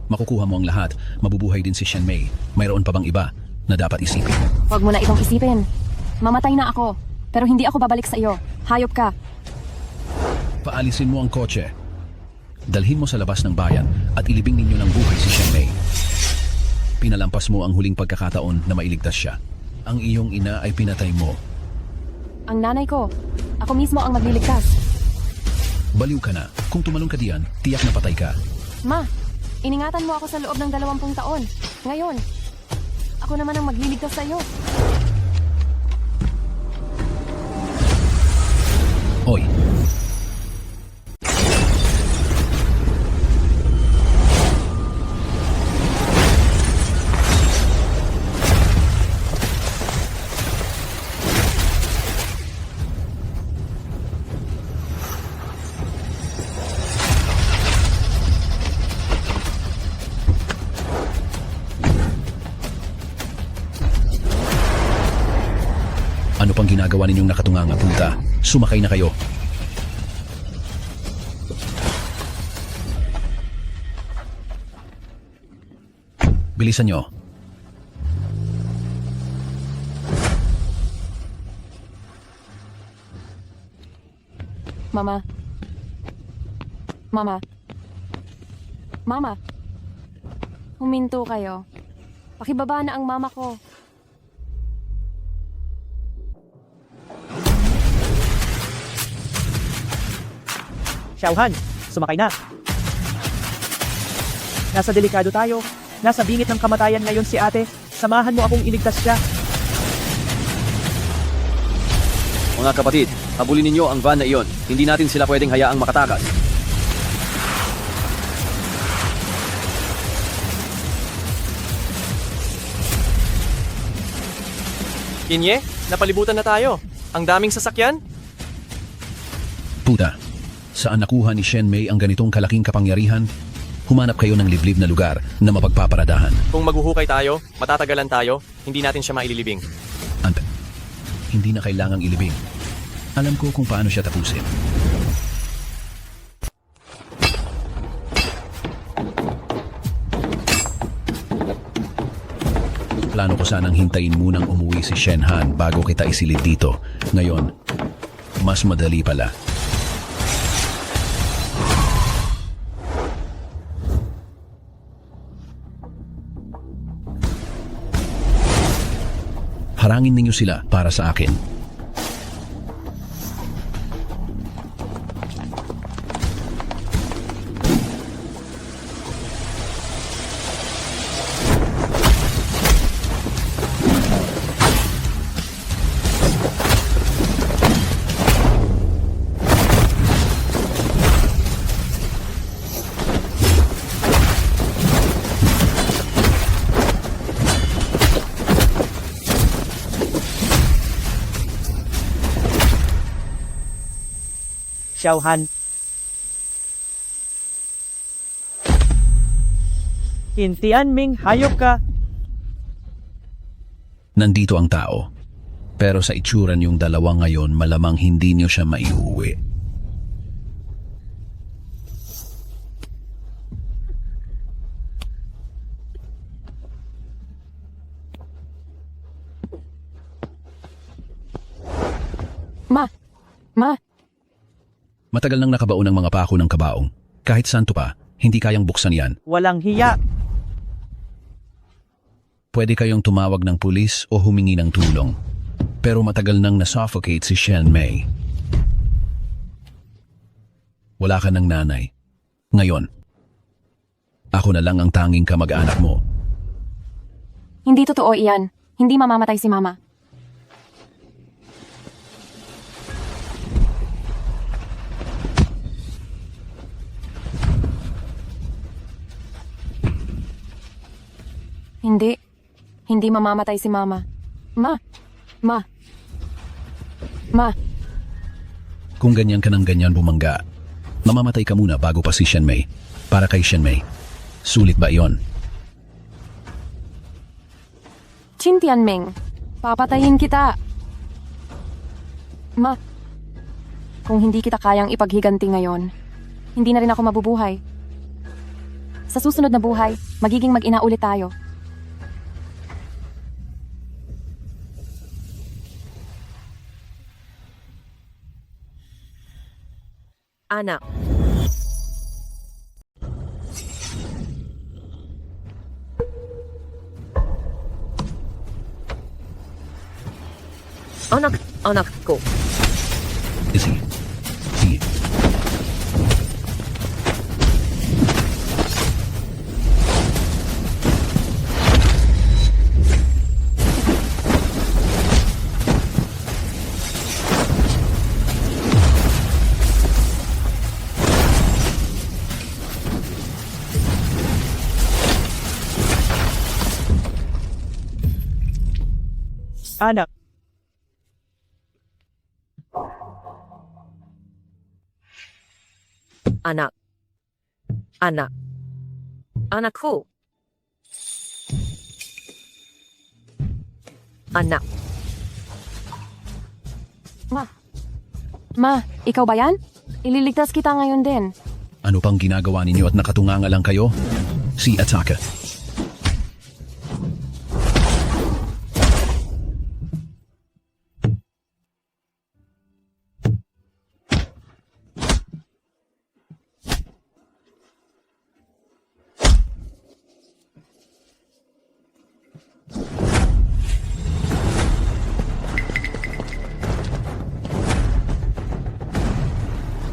Makukuha mo ang lahat, mabubuhay din si Shenmei. Mayroon pa bang iba na dapat isipin? Huwag mo na itong isipin. Mamatay na ako, pero hindi ako babalik sa iyo. Hayop ka. Paalisin mo ang kotse. Dalhin mo sa labas ng bayan at ilibing ninyo ng buhay si Shenmei. Pinalampas mo ang huling pagkakataon na mailigtas siya. Ang iyong ina ay pinatay mo. Ang nanay ko, ako mismo ang magliligtas. Baliw ka na. Kung tumalong ka diyan, tiyak na patay ka. Ma, iningatan mo ako sa loob ng 20 taon. Ngayon, ako naman ang magliligtas sa iyo. Hoy, ano pang ginagawa ninyong nakatunganga puta? Sumakay na kayo. Bilisan nyo. Mama. Mama. Mama. Huminto kayo. Pakibaba na ang mama ko. Xiaohan, sumakay na. Nasa delikado tayo. Nasa bingit ng kamatayan ngayon si ate. Samahan mo akong iligtas siya. Mga kapatid, habulin ninyo ang van na iyon. Hindi natin sila pwedeng hayaang makatakas. Kinye, napalibutan na tayo. Ang daming sasakyan. Puta, saan nakuha ni Shenmei ang ganitong kalaking kapangyarihan? Humanap kayo ng liblib na lugar na mapagpaparadahan. Kung maghuhukay tayo, matatagalan tayo, hindi natin siya maililibing. Hindi na kailangang ilibing. Alam ko kung paano siya tapusin. Plano ko sanang hintayin munang umuwi si Shenhan bago kita isilid dito. Ngayon, mas madali pala. Harangin ninyo sila para sa akin. Xiaohan. Tianming, hayop ka. Nandito ang tao. Pero sa itsura niyong dalawa ngayon, malamang hindi niyo siya maiuwi. Ma! Matagal nang nakabaon ang mga pako ng kabaong. Kahit santo pa, hindi kayang buksan yan. Walang hiya. Pwede kayong tumawag ng pulis o humingi ng tulong. Pero matagal nang nasuffocate si Shen Mei. Wala ka ng nanay. Ngayon, ako na lang ang tanging kamag-anak mo. Hindi totoo iyan. Hindi mamamatay si Mama. Hindi. Hindi mamamatay si Mama. Ma! Kung ganyan ka ng ganyan bumangga, mamamatay ka muna bago pa si Shen Mei. Para kay Shen Mei. Sulit ba iyon? Qin Tianming, papatayin kita. Ma, kung hindi kita kayang ipaghiganti ngayon, hindi na rin ako mabubuhay. Sa susunod na buhay, magiging mag-ina ulit tayo. Anak. Anak ko. Sige. Anak. Anak ko. Anak. Ma, ikaw ba yan? Ililigtas kita ngayon din. Ano pang ginagawa ninyo at nakatunganga lang kayo? Si Ataka.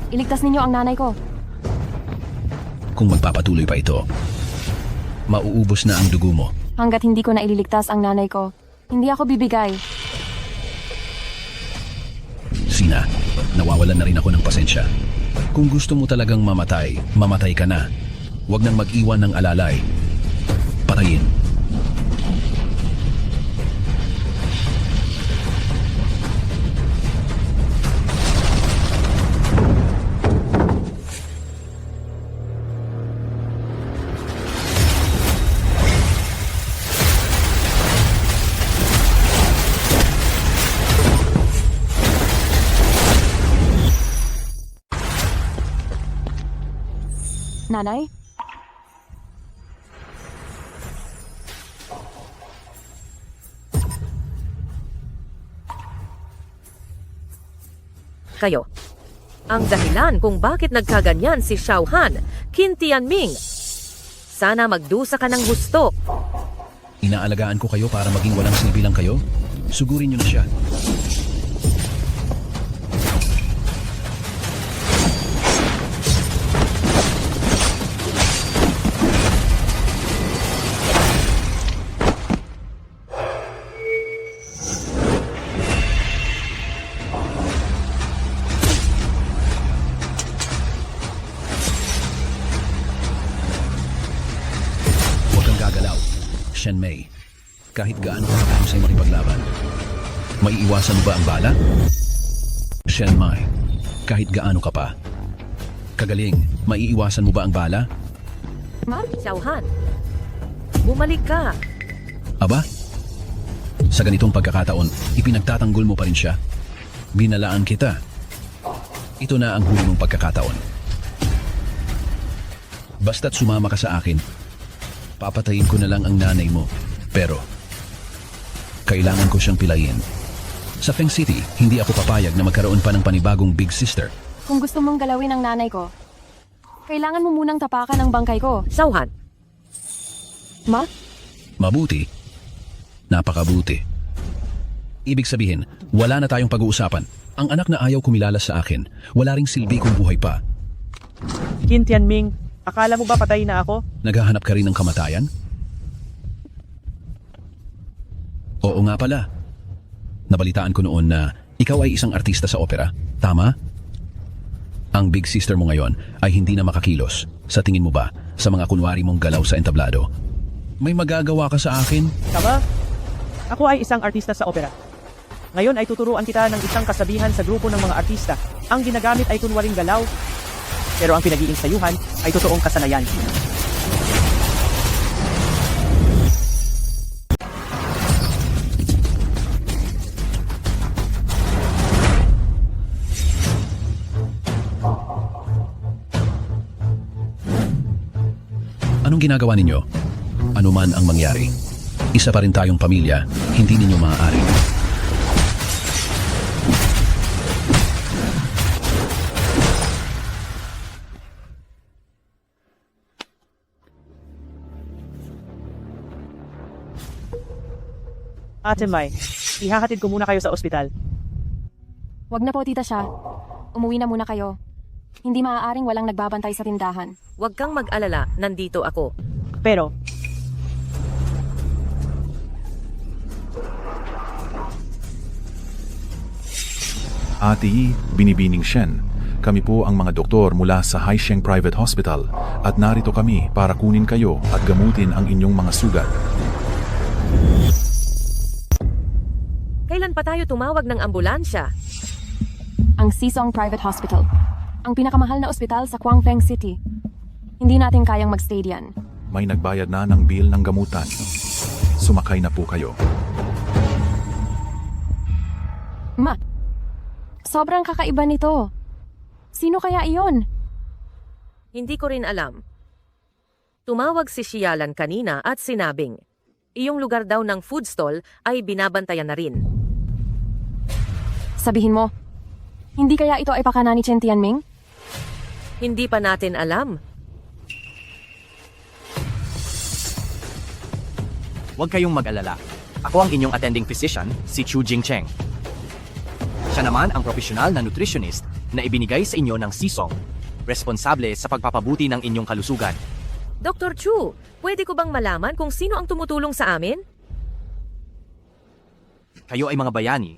Iligtas ninyo ang nanay ko. Kung magpapatuloy pa ito, mauubos na ang dugo mo. Hanggat hindi ko na ililigtas ang nanay ko, hindi ako bibigay. Sina, nawawalan na rin ako ng pasensya. Kung gusto mo talagang mamatay, mamatay ka na. Huwag nang mag-iwan ng alalay. Patayin. Nanay? Kayo. Ang dahilan kung bakit nagkaganyan si Xiaohan, Qin Tianming. Sana magdusa ka ng gusto. Inaalagaan ko kayo para maging walang silbi lang kayo? Sugurin niyo na siya. Shen Mei, kahit gaano ka kahusay makipaglaban, maiiwasan mo ba ang bala? Shen Mei, kahit gaano ka pa, kagaling, maiiwasan mo ba ang bala? Xiaohan, bumalik ka. Aba? Sa ganitong pagkakataon, ipinagtatanggol mo pa rin siya. Binalaan kita. Ito na ang huli mong pagkakataon. Basta't sumama ka sa akin, papatayin ko na lang ang nanay mo. Pero, kailangan ko siyang pilayin. Sa Feng City, hindi ako papayag na magkaroon pa ng panibagong Big Sister. Kung gusto mong galawin ang nanay ko, kailangan mo munang tapakan ang bangkay ko. Xiaohan, Ma? Mabuti. Napakabuti. Ibig sabihin, wala na tayong pag-uusapan. Ang anak na ayaw kumilala sa akin, wala ring silbi kung buhay pa. Qin Tianming, akala mo ba patay na ako? Naghahanap ka rin ng kamatayan? Oo nga pala. Nabalitaan ko noon na ikaw ay isang artista sa opera. Tama? Ang big sister mo ngayon ay hindi na makakilos. Sa tingin mo ba, sa mga kunwari mong galaw sa entablado, may magagawa ka sa akin? Tama? Ako ay isang artista sa opera. Ngayon ay tuturuan kita ng isang kasabihan sa grupo ng mga artista. Ang ginagamit ay kunwaring galaw, pero ang pinag-iinsayuhan ay totoong kasanayan. Anong ginagawa ninyo? Ano man ang mangyari. Isa pa rin tayong pamilya, hindi ninyo maaari. Ate Mai, ihahatid ko muna kayo sa ospital. Wag na po, Tita Xia. Umuwi na muna kayo. Hindi maaaring walang nagbabantay sa tindahan. huwag kang mag-alala, nandito ako. Pero, Ate Yi, Binibining Shen. Kami po ang mga doktor mula sa Haisheng Private Hospital at narito kami para kunin kayo at gamutin ang inyong mga sugat. Kailan pa tayo tumawag ng ambulansya? Ang Sisong Private Hospital. Ang pinakamahal na ospital sa Kwangfeng City. Hindi natin kayang magstay diyan. May nagbayad na ng bill ng gamutan. Sumakay na po kayo. Ma, sobrang kakaiba nito. Sino kaya iyon? Hindi ko rin alam. Tumawag si Xialan kanina at sinabing, iyong lugar daw ng food stall ay binabantayan na rin. Sabihin mo, hindi kaya ito ay pakana ni Chen Tianming? Hindi pa natin alam. Huwag kayong mag-alala. Ako ang inyong attending physician, si Chu Jingcheng. Siya naman ang profesional na nutritionist na ibinigay sa inyo ng Sisong, responsable sa pagpapabuti ng inyong kalusugan. Dr. Chu, pwede ko bang malaman kung sino ang tumutulong sa amin? Kayo ay mga bayani.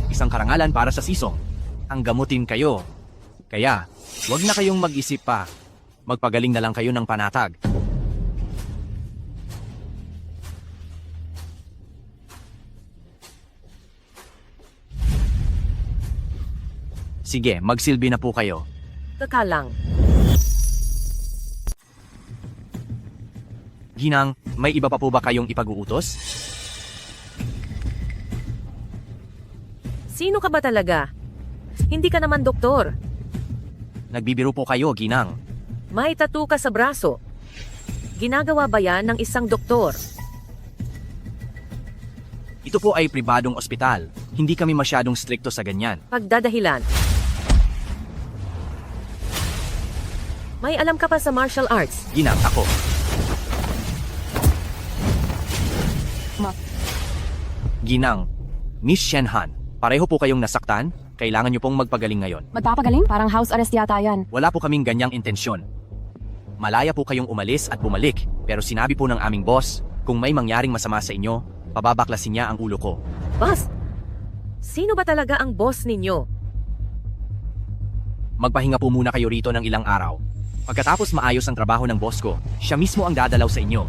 Isang karangalan para sa Sisong. Ang gamutin kayo. Kaya, huwag na kayong mag-isip pa. Magpagaling na lang kayo ng panatag. Sige, magsilbi na po kayo. Teka lang. Ginang, may iba pa po ba kayong ipag-uutos? Sino ka ba talaga? Hindi ka naman doktor. Nagbibiro po kayo, Ginang. May tattoo ka sa braso. Ginagawa ba yan ng isang doktor? Ito po ay pribadong ospital. Hindi kami masyadong strikto sa ganyan. Pagdadahilan. May alam ka pa sa martial arts. Ginang, ako. Ma. Ginang, Miss Shenhan, pareho po kayong nasaktan? Kailangan niyo pong magpagaling ngayon. Magpapagaling? Parang house arrest yata yan. Wala po kaming ganyang intensyon. Malaya po kayong umalis at bumalik, pero sinabi po ng aming boss, kung may mangyaring masama sa inyo, pababaklasin niya ang ulo ko. Boss, sino ba talaga ang boss ninyo? Magpahinga po muna kayo rito ng ilang araw. Pagkatapos maayos ang trabaho ng boss ko, siya mismo ang dadalaw sa inyo.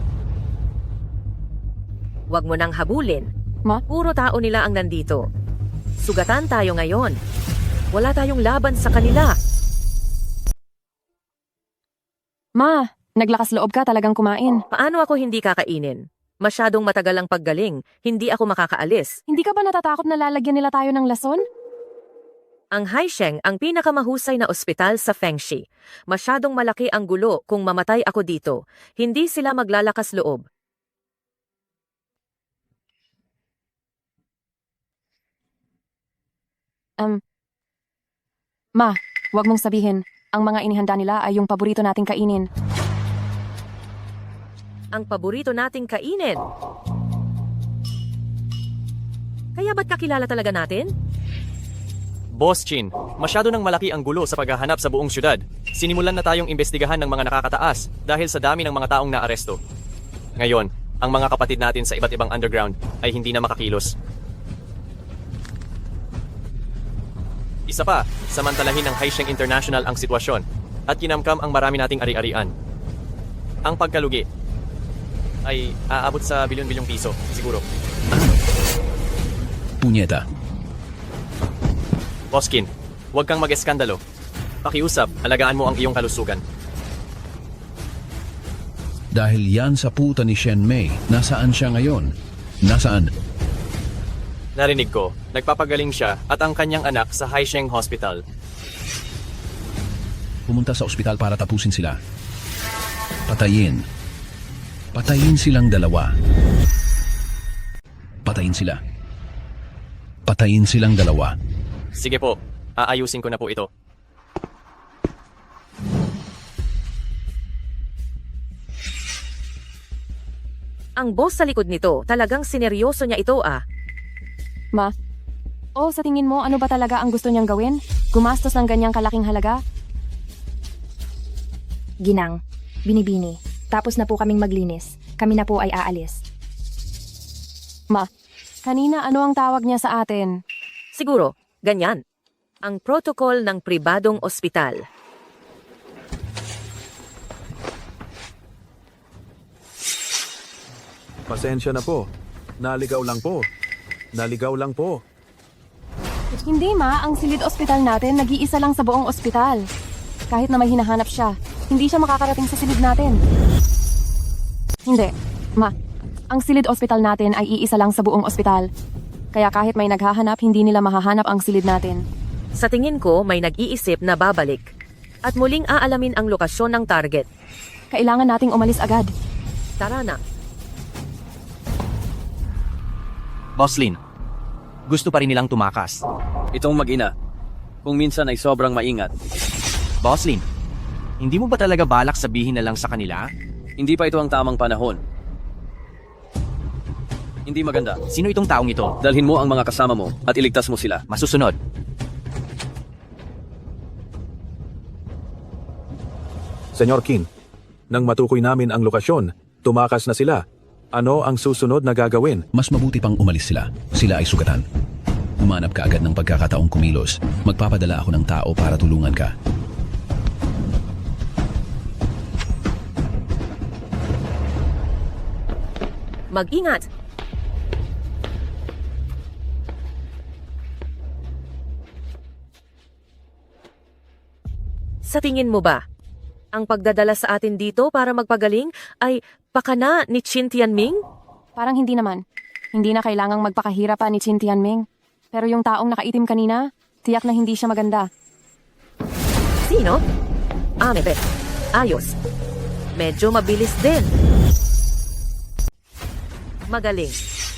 Huwag mo nang habulin. Ma? Puro tao nila ang nandito. Sugatan tayo ngayon. Wala tayong laban sa kanila. Ma, naglakas loob ka talagang kumain. Paano ako hindi kakainin? Masyadong matagal ang paggaling. Hindi ako makakaalis. Hindi ka ba natatakot na lalagyan nila tayo ng lason? Ang Haisheng ang pinakamahusay na ospital sa Fengxi. Masyadong malaki ang gulo kung mamatay ako dito. Hindi sila maglalakas loob. Ma, wag mong sabihin. Ang mga inihanda nila ay yung paborito nating kainin. Ang paborito nating kainin. Kaya ba't kakilala talaga natin? Boss Chin, masyado nang malaki ang gulo sa paghahanap sa buong syudad. Sinimulan na tayong imbestigahan ng mga nakakataas dahil sa dami ng mga taong naaresto. Ngayon, ang mga kapatid natin sa iba't ibang underground ay hindi na makakilos. Isa pa, samantalahin ng Haisheng International ang sitwasyon at kinamkam ang marami nating ari-arian. Ang pagkalugi ay aabot sa bilyon-bilyong piso, siguro. Punyeta. Boskin, huwag kang mag-eskandalo. Pakiusap, alagaan mo ang iyong kalusugan. Dahil yan sa puta ni Shen Mei, nasaan siya ngayon? Nasaan? Narinig ko, nagpapagaling siya at ang kanyang anak sa Haisheng Hospital. Pumunta sa ospital para tapusin sila. Patayin. Patayin silang dalawa. Patayin sila. Patayin silang dalawa. Sige po, aayusin ko na po ito. Ang boss sa likod nito, talagang sineryoso niya ito ah. Ma, sa tingin mo ano ba talaga ang gusto niyang gawin? Gumastos ng ganyang kalaking halaga? Ginang, Binibini, tapos na po kaming maglinis. Kami na po ay aalis. Ma, kanina ano ang tawag niya sa atin? Siguro, ganyan. Ang protocol ng pribadong ospital. Pasensya na po. Naligaw lang po. Naligaw lang po. Hindi ma, ang silid ospital natin nag-iisa lang sa buong ospital. Kahit na may hinahanap siya, hindi siya makakarating sa silid natin. Hindi, ma. Ang silid ospital natin ay iisa lang sa buong ospital. Kaya kahit may naghahanap, hindi nila mahahanap ang silid natin. Sa tingin ko, may nag-iisip na babalik. At muling aalamin ang lokasyon ng target. Kailangan nating umalis agad. Tara na. Boss Lin, gusto pa rin nilang tumakas. Itong mag-ina, kung minsan ay sobrang maingat. Boss Lin, hindi mo ba talaga balak sabihin na lang sa kanila? Hindi pa ito ang tamang panahon. Hindi maganda. Sino itong taong ito? Dalhin mo ang mga kasama mo at iligtas mo sila. Masusunod. Senyor Qin, nang matukoy namin ang lokasyon, tumakas na sila. Ano ang susunod na gagawin? Mas mabuti pang umalis sila. Sila ay sugatan. Humanap ka agad ng pagkakataong kumilos. Magpapadala ako ng tao para tulungan ka. Mag-ingat! Sa tingin mo ba, ang pagdadala sa atin dito para magpagaling ay pakana ni Qin Tianming? Parang hindi naman. Hindi na kailangang magpakahirap pa ni Qin Tianming. Pero yung taong nakaitim kanina, tiyak na hindi siya maganda. Sino? Mebe. Ayos. Medyo mabilis din. Magaling.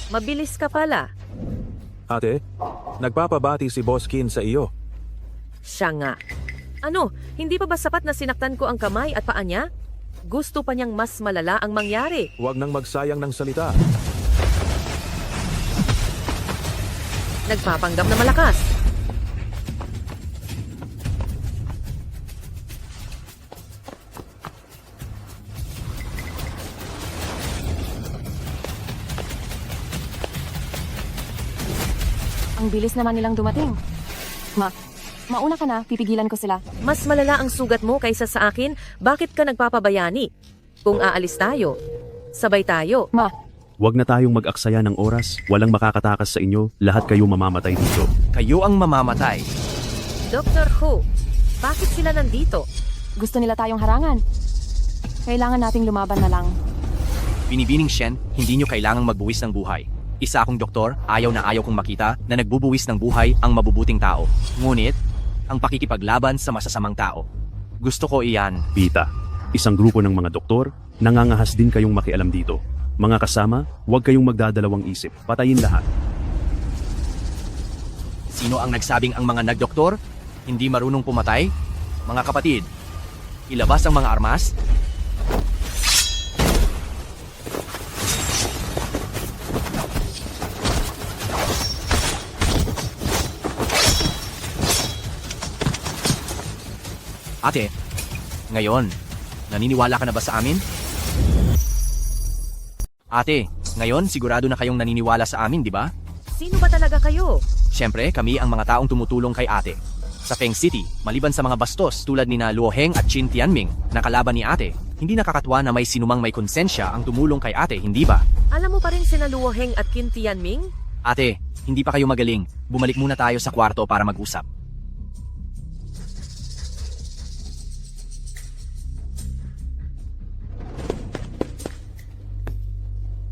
Mabilis ka pala. Ate, nagpapabati si Boss Qin sa iyo. Siya nga. Ano, hindi pa ba sapat na sinaktan ko ang kamay at paa niya? Gusto pa niyang mas malala ang mangyari. Huwag nang magsayang ng salita. Nagpapanggap na malakas. Ang bilis naman nilang dumating. Mauna ka na, pipigilan ko sila. Mas malala ang sugat mo kaysa sa akin, bakit ka nagpapabayani? Kung aalis tayo, sabay tayo. Huwag na tayong mag-aksaya ng oras, walang makakatakas sa inyo, lahat kayo mamamatay dito. Kayo ang mamamatay. Dr. Hu, bakit sila nandito? Gusto nila tayong harangan. Kailangan nating lumaban na lang. Binibining Shen, hindi nyo kailangang magbuwis ng buhay. Isa akong doktor, ayaw na ayaw kong makita na nagbubuwis ng buhay ang mabubuting tao. Ngunit, ang pakikipaglaban sa masasamang tao. Gusto ko iyan. Pita, isang grupo ng mga doktor, nangangahas din kayong makialam dito. Mga kasama, huwag kayong magdadalawang isip. Patayin lahat. Sino ang nagsabing ang mga nagdoktor hindi marunong pumatay? Mga kapatid, ilabas ang mga armas. Ate, ngayon, naniniwala ka na ba sa amin? Ate, ngayon sigurado na kayong naniniwala sa amin, di ba? Sino ba talaga kayo? Siyempre, kami ang mga taong tumutulong kay ate. Sa Feng City, maliban sa mga bastos tulad ni na Luo Heng at Qin Tianming na kalaban ni ate, hindi nakakatwa na may sinumang may konsensya ang tumulong kay ate, hindi ba? Alam mo pa rin sina Luo Heng at Qin Tianming? Ate, hindi pa kayo magaling. Bumalik muna tayo sa kwarto para mag-usap.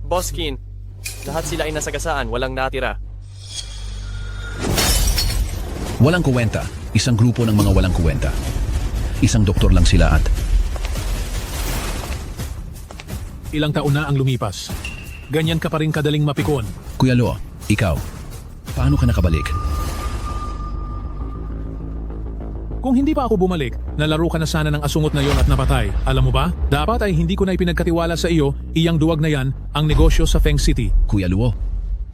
Boss Qin, lahat sila ay nasagasaan, walang natira. Walang kuwenta. Isang grupo ng mga walang kuwenta. Isang doktor lang sila at Ilang taon na ang lumipas. Ganyan ka pa rin kadaling mapikon. Kuya Lo, ikaw, paano ka nakabalik? Kung hindi pa ako bumalik, nalaro ka na sana ng asungot na yon at napatay. Alam mo ba? Dapat ay hindi ko na ipinagkatiwala sa iyo, iyang duwag na yan, ang negosyo sa Feng City. Kuya Luo,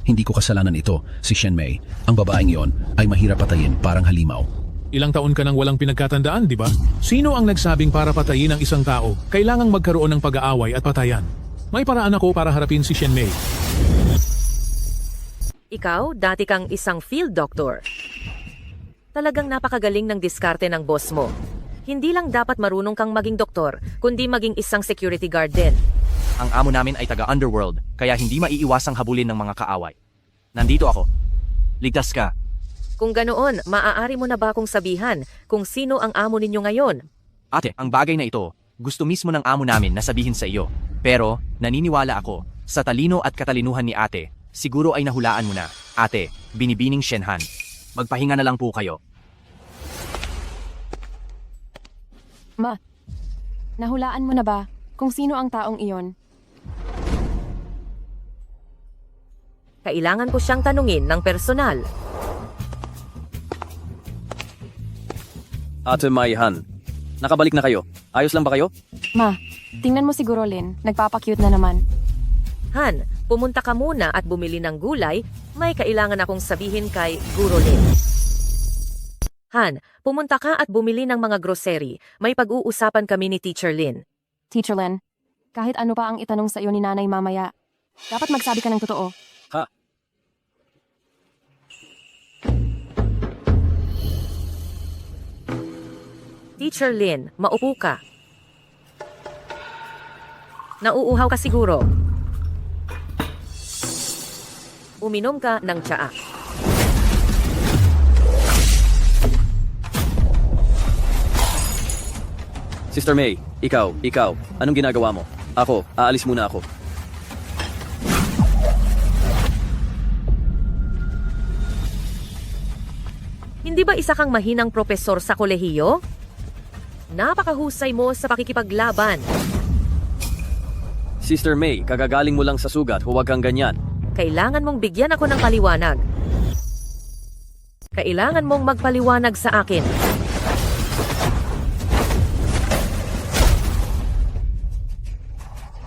hindi ko kasalanan ito, si Shen Mei. Ang babaeng iyon ay mahirap patayin parang halimaw. Ilang taon ka nang walang pinagkatandaan, di ba? Sino ang nagsabing para patayin ang isang tao, kailangang magkaroon ng pag-aaway at patayan? May paraan ako para harapin si Shen Mei. Ikaw, dati kang isang field doctor. Talagang napakagaling ng diskarte ng boss mo. Hindi lang dapat marunong kang maging doktor, kundi maging isang security guard din. Ang amo namin ay taga-underworld, kaya hindi maiiwasang habulin ng mga kaaway. Nandito ako. Ligtas ka. Kung ganoon, maaari mo na ba akong sabihan kung sino ang amo ninyo ngayon? Ate, ang bagay na ito, gusto mismo ng amo namin na sabihin sa iyo. Pero, naniniwala ako, sa talino at katalinuhan ni ate, siguro ay nahulaan mo na. Ate, binibining Shenhan. Magpahinga na lang po kayo. Ma, nahulaan mo na ba kung sino ang taong iyon? Kailangan ko siyang tanungin ng personal. Ate Mai Han, nakabalik na kayo. Ayos lang ba kayo? Ma, tingnan mo siguro, Lin. Nagpapakute na naman. Han, pumunta ka muna at bumili ng gulay. May kailangan akong sabihin kay Guro Lin. Han, pumunta ka at bumili ng mga grocery. May pag-uusapan kami ni Teacher Lin. Teacher Lin, kahit ano pa ang itanong sa iyo ni nanay mamaya, dapat magsabi ka ng totoo. Ha? Teacher Lin, maupo ka. Nauuhaw ka siguro. Uminom ka ng tsaa. Sister May, ikaw, anong ginagawa mo? Ako, aalis muna ako. Hindi ba isa kang mahinang propesor sa kolehiyo? Napakahusay mo sa pakikipaglaban. Sister May, kagagaling mo lang sa sugat, huwag kang ganyan. Kailangan mong bigyan ako ng paliwanag. Kailangan mong magpaliwanag sa akin.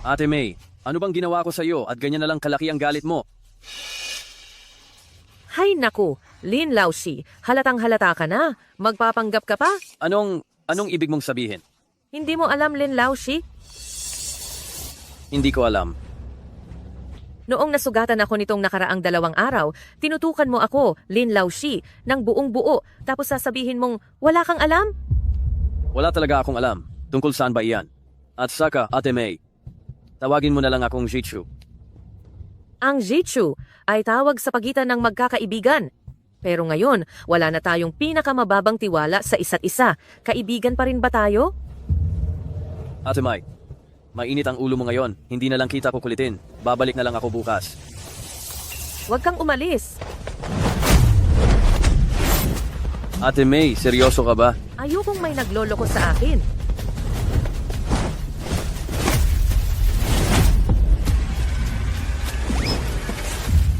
Ate May, ano bang ginawa ko sa iyo at ganyan na lang kalaki ang galit mo? Hay naku, Lin Laoshi, halatang halata ka na. Magpapanggap ka pa? Anong ibig mong sabihin? Hindi mo alam, Lin Laoshi? Hindi ko alam. Noong nasugatan ako nitong nakaraang 2 araw, tinutukan mo ako, Lin Laoshi, ng buong buo, tapos sasabihin mong wala kang alam? Wala talaga akong alam. Tungkol saan ba iyan? At saka, Ate May, tawagin mo na lang akong Jitsu. Ang Jitsu ay tawag sa pagitan ng magkakaibigan. Pero ngayon, wala na tayong pinakamababang tiwala sa isa't isa. Kaibigan pa rin ba tayo? Ate May, mainit ang ulo mo ngayon. Hindi na lang kita kukulitin. Babalik na lang ako bukas. Huwag kang umalis. Ate May, seryoso ka ba? Ayokong may nagloloko sa akin.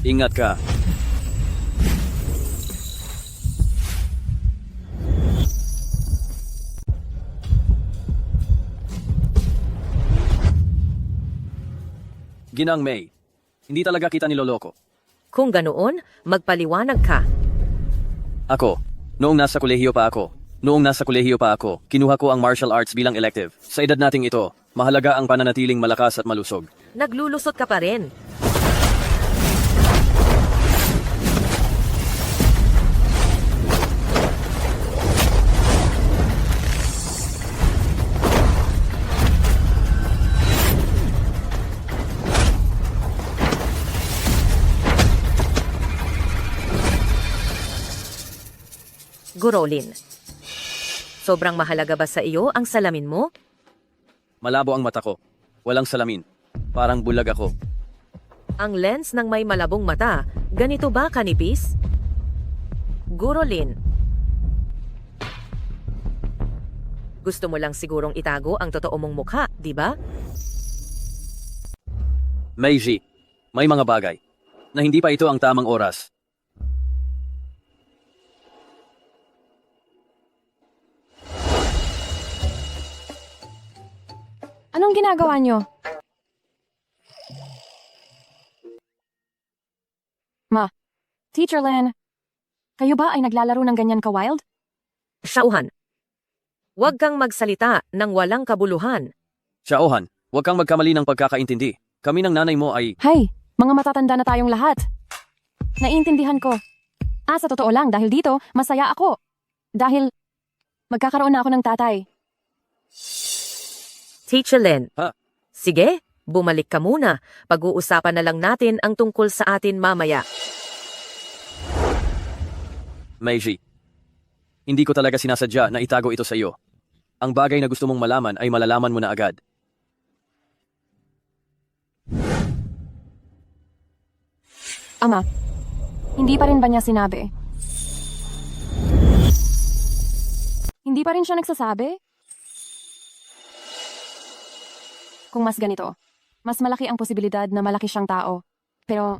Ingat ka. Ginang May, hindi talaga kita niloloko. Kung ganoon, magpaliwanag ka. Ako, noong nasa kolehiyo pa ako, kinuha ko ang martial arts bilang elective. Sa edad nating ito, mahalaga ang pananatiling malakas at malusog. Naglulusot ka pa rin. Gurolin. Sobrang mahalaga ba sa iyo ang salamin mo? Malabo ang mata ko. Walang salamin. Parang bulag ako. Ang lens ng may malabong mata, ganito ba kanipis? Gurolin. Gusto mo lang sigurong itago ang totoo mong mukha, di ba? Meiji, may mga bagay na hindi pa ito ang tamang oras. Anong ginagawa nyo? Ma, Teacher Len, kayo ba ay naglalaro ng ganyan ka-wild? Shauhan. Huwag kang magsalita ng walang kabuluhan. Xiaohan, huwag kang magkamali ng pagkakaintindi. Kami ng nanay mo ay... Hay, mga matatanda na tayong lahat. Naiintindihan ko. Sa totoo lang, dahil dito, masaya ako. Dahil magkakaroon na ako ng tatay. Teacher Len. Ha? Sige, bumalik ka muna. Pag-uusapan na lang natin ang tungkol sa atin mamaya. Meiji, hindi ko talaga sinasadya na itago ito sa iyo. Ang bagay na gusto mong malaman ay malalaman mo na agad. Ama, hindi pa rin ba niya sinabi? Hindi pa rin siya nagsasabi? Kung mas ganito, mas malaki ang posibilidad na malaki siyang tao. Pero,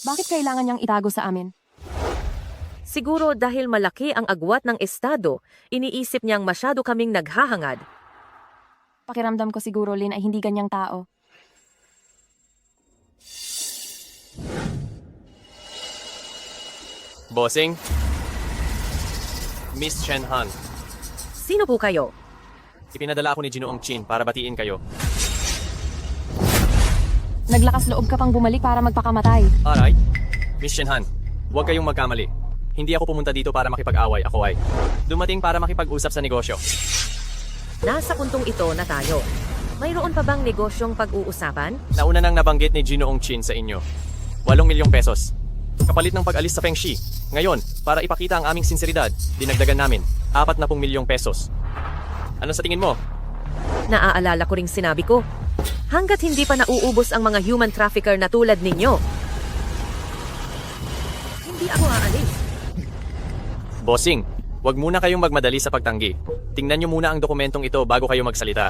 bakit kailangan niyang itago sa amin? Siguro dahil malaki ang agwat ng estado, iniisip niyang masyado kaming naghahangad. Pakiramdam ko siguro, Lin, ay hindi ganyang tao. Bossing? Miss Chen Han, Sino po kayo? ipinadala ako ni Ginoong Chin para batiin kayo. Naglakas loob ka pang bumalik para magpakamatay. Alright. Miss Chen Han, huwag kayong magkamali. Hindi ako pumunta dito para makipag-away, ako ay dumating para makipag-usap sa negosyo. Nasa puntong ito na tayo. Mayroon pa bang negosyong pag-uusapan? Nauna nang nabanggit ni Ginoong Chin sa inyo. 8 milyong pesos. Kapalit ng pag-alis sa Feng Shi. Ngayon, para ipakita ang aming sinseridad, dinagdagan namin 40 milyong pesos. Ano sa tingin mo? Naaalala ko ring sinabi ko, hanggat hindi pa nauubos ang mga human trafficker na tulad ninyo, hindi ako aalis. Bossing, wag muna kayong magmadali sa pagtanggi. Tingnan nyo muna ang dokumentong ito bago kayo magsalita.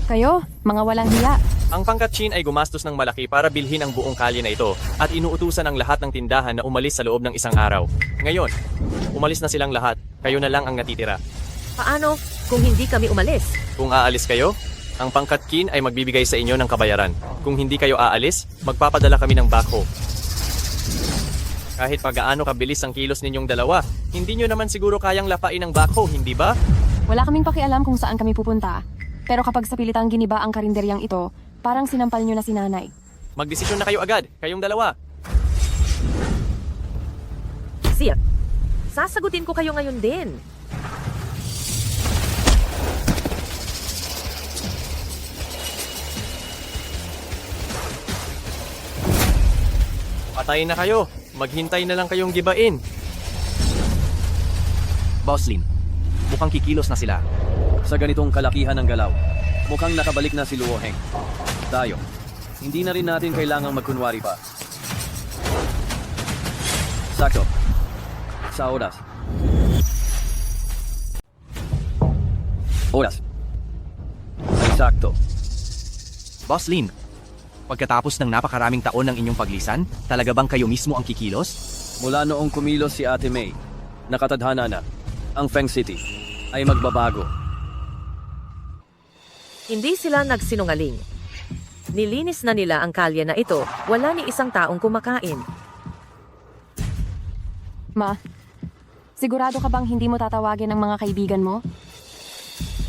Kayo, mga walang hiya. Ang pangkat Chin ay gumastos ng malaki para bilhin ang buong kalye na ito at inuutusan ang lahat ng tindahan na umalis sa loob ng isang araw. Ngayon, umalis na silang lahat, kayo na lang ang natitira. Paano kung hindi kami umalis? Kung aalis kayo, ang pangkat Kin ay magbibigay sa inyo ng kabayaran. Kung hindi kayo aalis, magpapadala kami ng backhoe. Kahit pagaano kabilis ang kilos ninyong dalawa, hindi nyo naman siguro kayang lapain ang backhoe, hindi ba? Wala kaming pakialam kung saan kami pupunta. Pero kapag sa pilitang giniba ang karinderyang ito, parang sinampal nyo na si nanay. Magdesisyon na kayo agad, kayong dalawa. Siya, sasagutin ko kayo ngayon din. Patayin na kayo, maghintay na lang kayong gibain. Boss Lin, mukhang kikilos na sila. Sa ganitong kalakihan ng galaw, mukhang nakabalik na si Luo Heng. Tayo, hindi na rin natin kailangang magkunwari pa. Sakto. Sa oras. Oras. Ay sakto. Boss Lin, pagkatapos ng napakaraming taon ng inyong paglisan, talaga bang kayo mismo ang kikilos? Mula noong kumilos si Ate May, nakatadhana na, ang Feng City ay magbabago. Hindi sila nagsinungaling. Nilinis na nila ang kalye na ito, wala ni isang taong kumakain. Ma, sigurado ka bang hindi mo tatawagin ang mga kaibigan mo?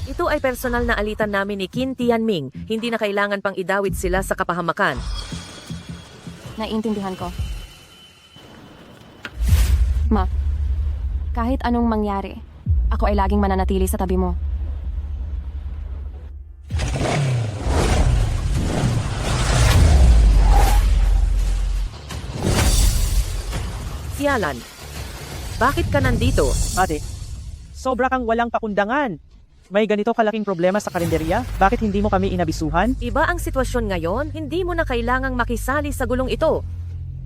Ito ay personal na alitan namin ni Qin Tianming, hindi na kailangan pang idawit sila sa kapahamakan. Naiintindihan ko. Ma, kahit anong mangyari, ako ay laging mananatili sa tabi mo. Sialan, bakit ka nandito? Ate, sobra kang walang pakundangan. May ganito kalaking problema sa karinderya? Bakit hindi mo kami inabisuhan? Iba ang sitwasyon ngayon, hindi mo na kailangang makisali sa gulong ito.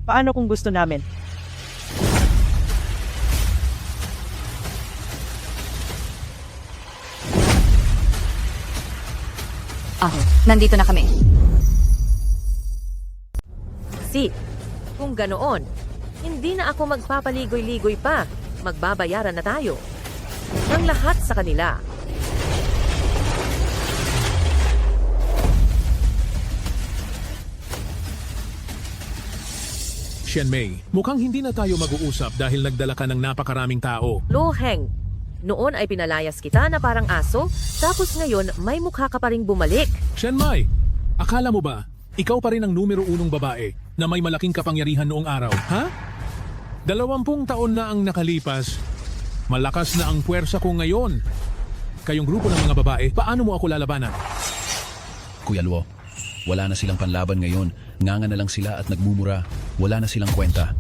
Paano kung gusto namin? Nandito na kami. Kung ganoon, hindi na ako magpapaligoy-ligoy pa. Magbabayaran na tayo. Ang lahat sa kanila. Shen Mei, mukhang hindi na tayo mag-uusap dahil nagdala ka ng napakaraming tao. Lo Heng, noon ay pinalayas kita na parang aso, tapos ngayon may mukha ka pa ring bumalik. Shen Mei, akala mo ba, ikaw pa rin ang numero 1 babae na may malaking kapangyarihan noong araw, ha? 20 taon na ang nakalipas. Malakas na ang puwersa ko ngayon. Kayong grupo ng mga babae, paano mo ako lalabanan? Kuya Luo, wala na silang panlaban ngayon. Nganga na lang sila at nagmumura. Wala na silang kwenta.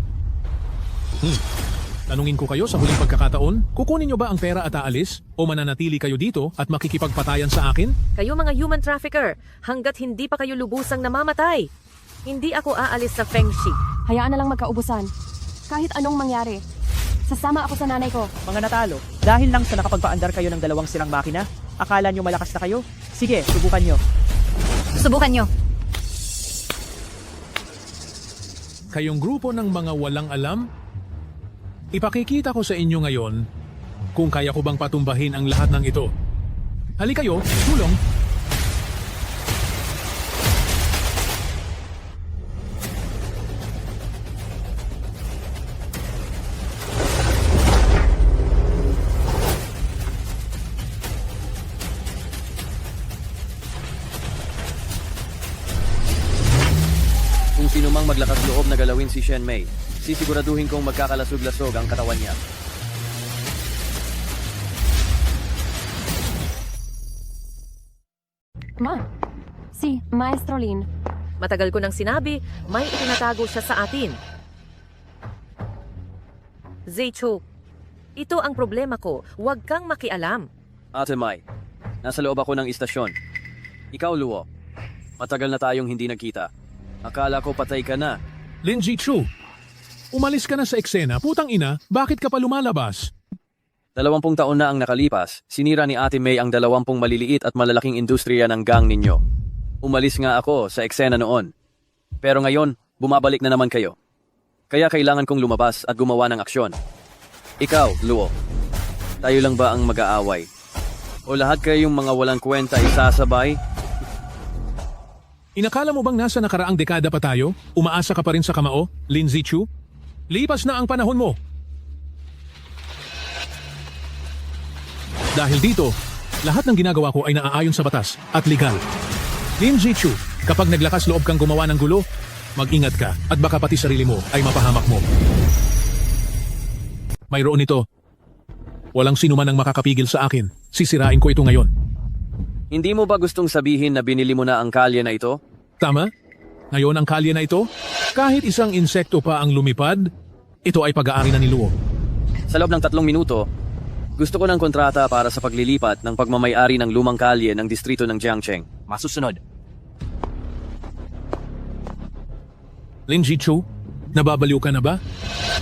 Tanungin ko kayo sa huling pagkakataon, kukunin nyo ba ang pera at aalis? O mananatili kayo dito at makikipagpatayan sa akin? Kayo mga human trafficker, hanggat hindi pa kayo lubusang namamatay. Hindi ako aalis sa Feng Shi. Hayaan na lang magkaubusan. Kahit anong mangyari. Sasama ako sa nanay ko. Mga natalo, dahil lang sa nakapagpaandar kayo ng 2 sirang makina, akala nyo malakas na kayo? Sige, subukan nyo. Subukan nyo. Kayong grupo ng mga walang alam? Ipakikita ko sa inyo ngayon kung kaya ko bang patumbahin ang lahat ng ito. Halika kayo, tulong! Kung sino mang maglakas loob na galawin si Shen Mei, sisiguraduhin kong magkakalasog-lasog ang katawan niya. Ma, si Maestro Lin. Matagal ko nang sinabi, may itinatago siya sa atin. Zeichu, ito ang problema ko. Huwag kang makialam. Ate Mai, nasa loob ako ng istasyon. Ikaw, Luo. Matagal na tayong hindi nagkita. Akala ko patay ka na. Lin Zichu, umalis ka na sa eksena. Putang ina, bakit ka pa lumalabas? 20 taon na ang nakalipas, sinira ni Ate May ang 20 maliliit at malalaking industriya ng gang ninyo. Umalis nga ako sa eksena noon. Pero ngayon, bumabalik na naman kayo. Kaya kailangan kong lumabas at gumawa ng aksyon. Ikaw, Luo, tayo lang ba ang mag-aaway? O lahat kayong mga walang kwenta isasabay? Inakala mo bang nasa nakaraang dekada pa tayo? Umaasa ka pa rin sa kamao, Lin Zichu? Lipas na ang panahon mo. Dahil dito, lahat ng ginagawa ko ay naaayon sa batas at legal. Lin Zichu, kapag naglakas loob kang gumawa ng gulo, mag-ingat ka at baka pati sarili mo ay mapahamak mo. Mayroon ito. Walang sino man ang makakapigil sa akin. Sisirain ko ito ngayon. Hindi mo ba gustong sabihin na binili mo na ang kalye na ito? Tama? Ngayon ang kalye na ito, kahit isang insekto pa ang lumipad, ito ay pag-aari na ni Luo. Sa loob ng 3 minuto, gusto ko ng kontrata para sa paglilipat ng pagmamay-ari ng lumang kalye ng distrito ng Jiangcheng. Masusunod. Lin Zichu, nababaliw ka na ba?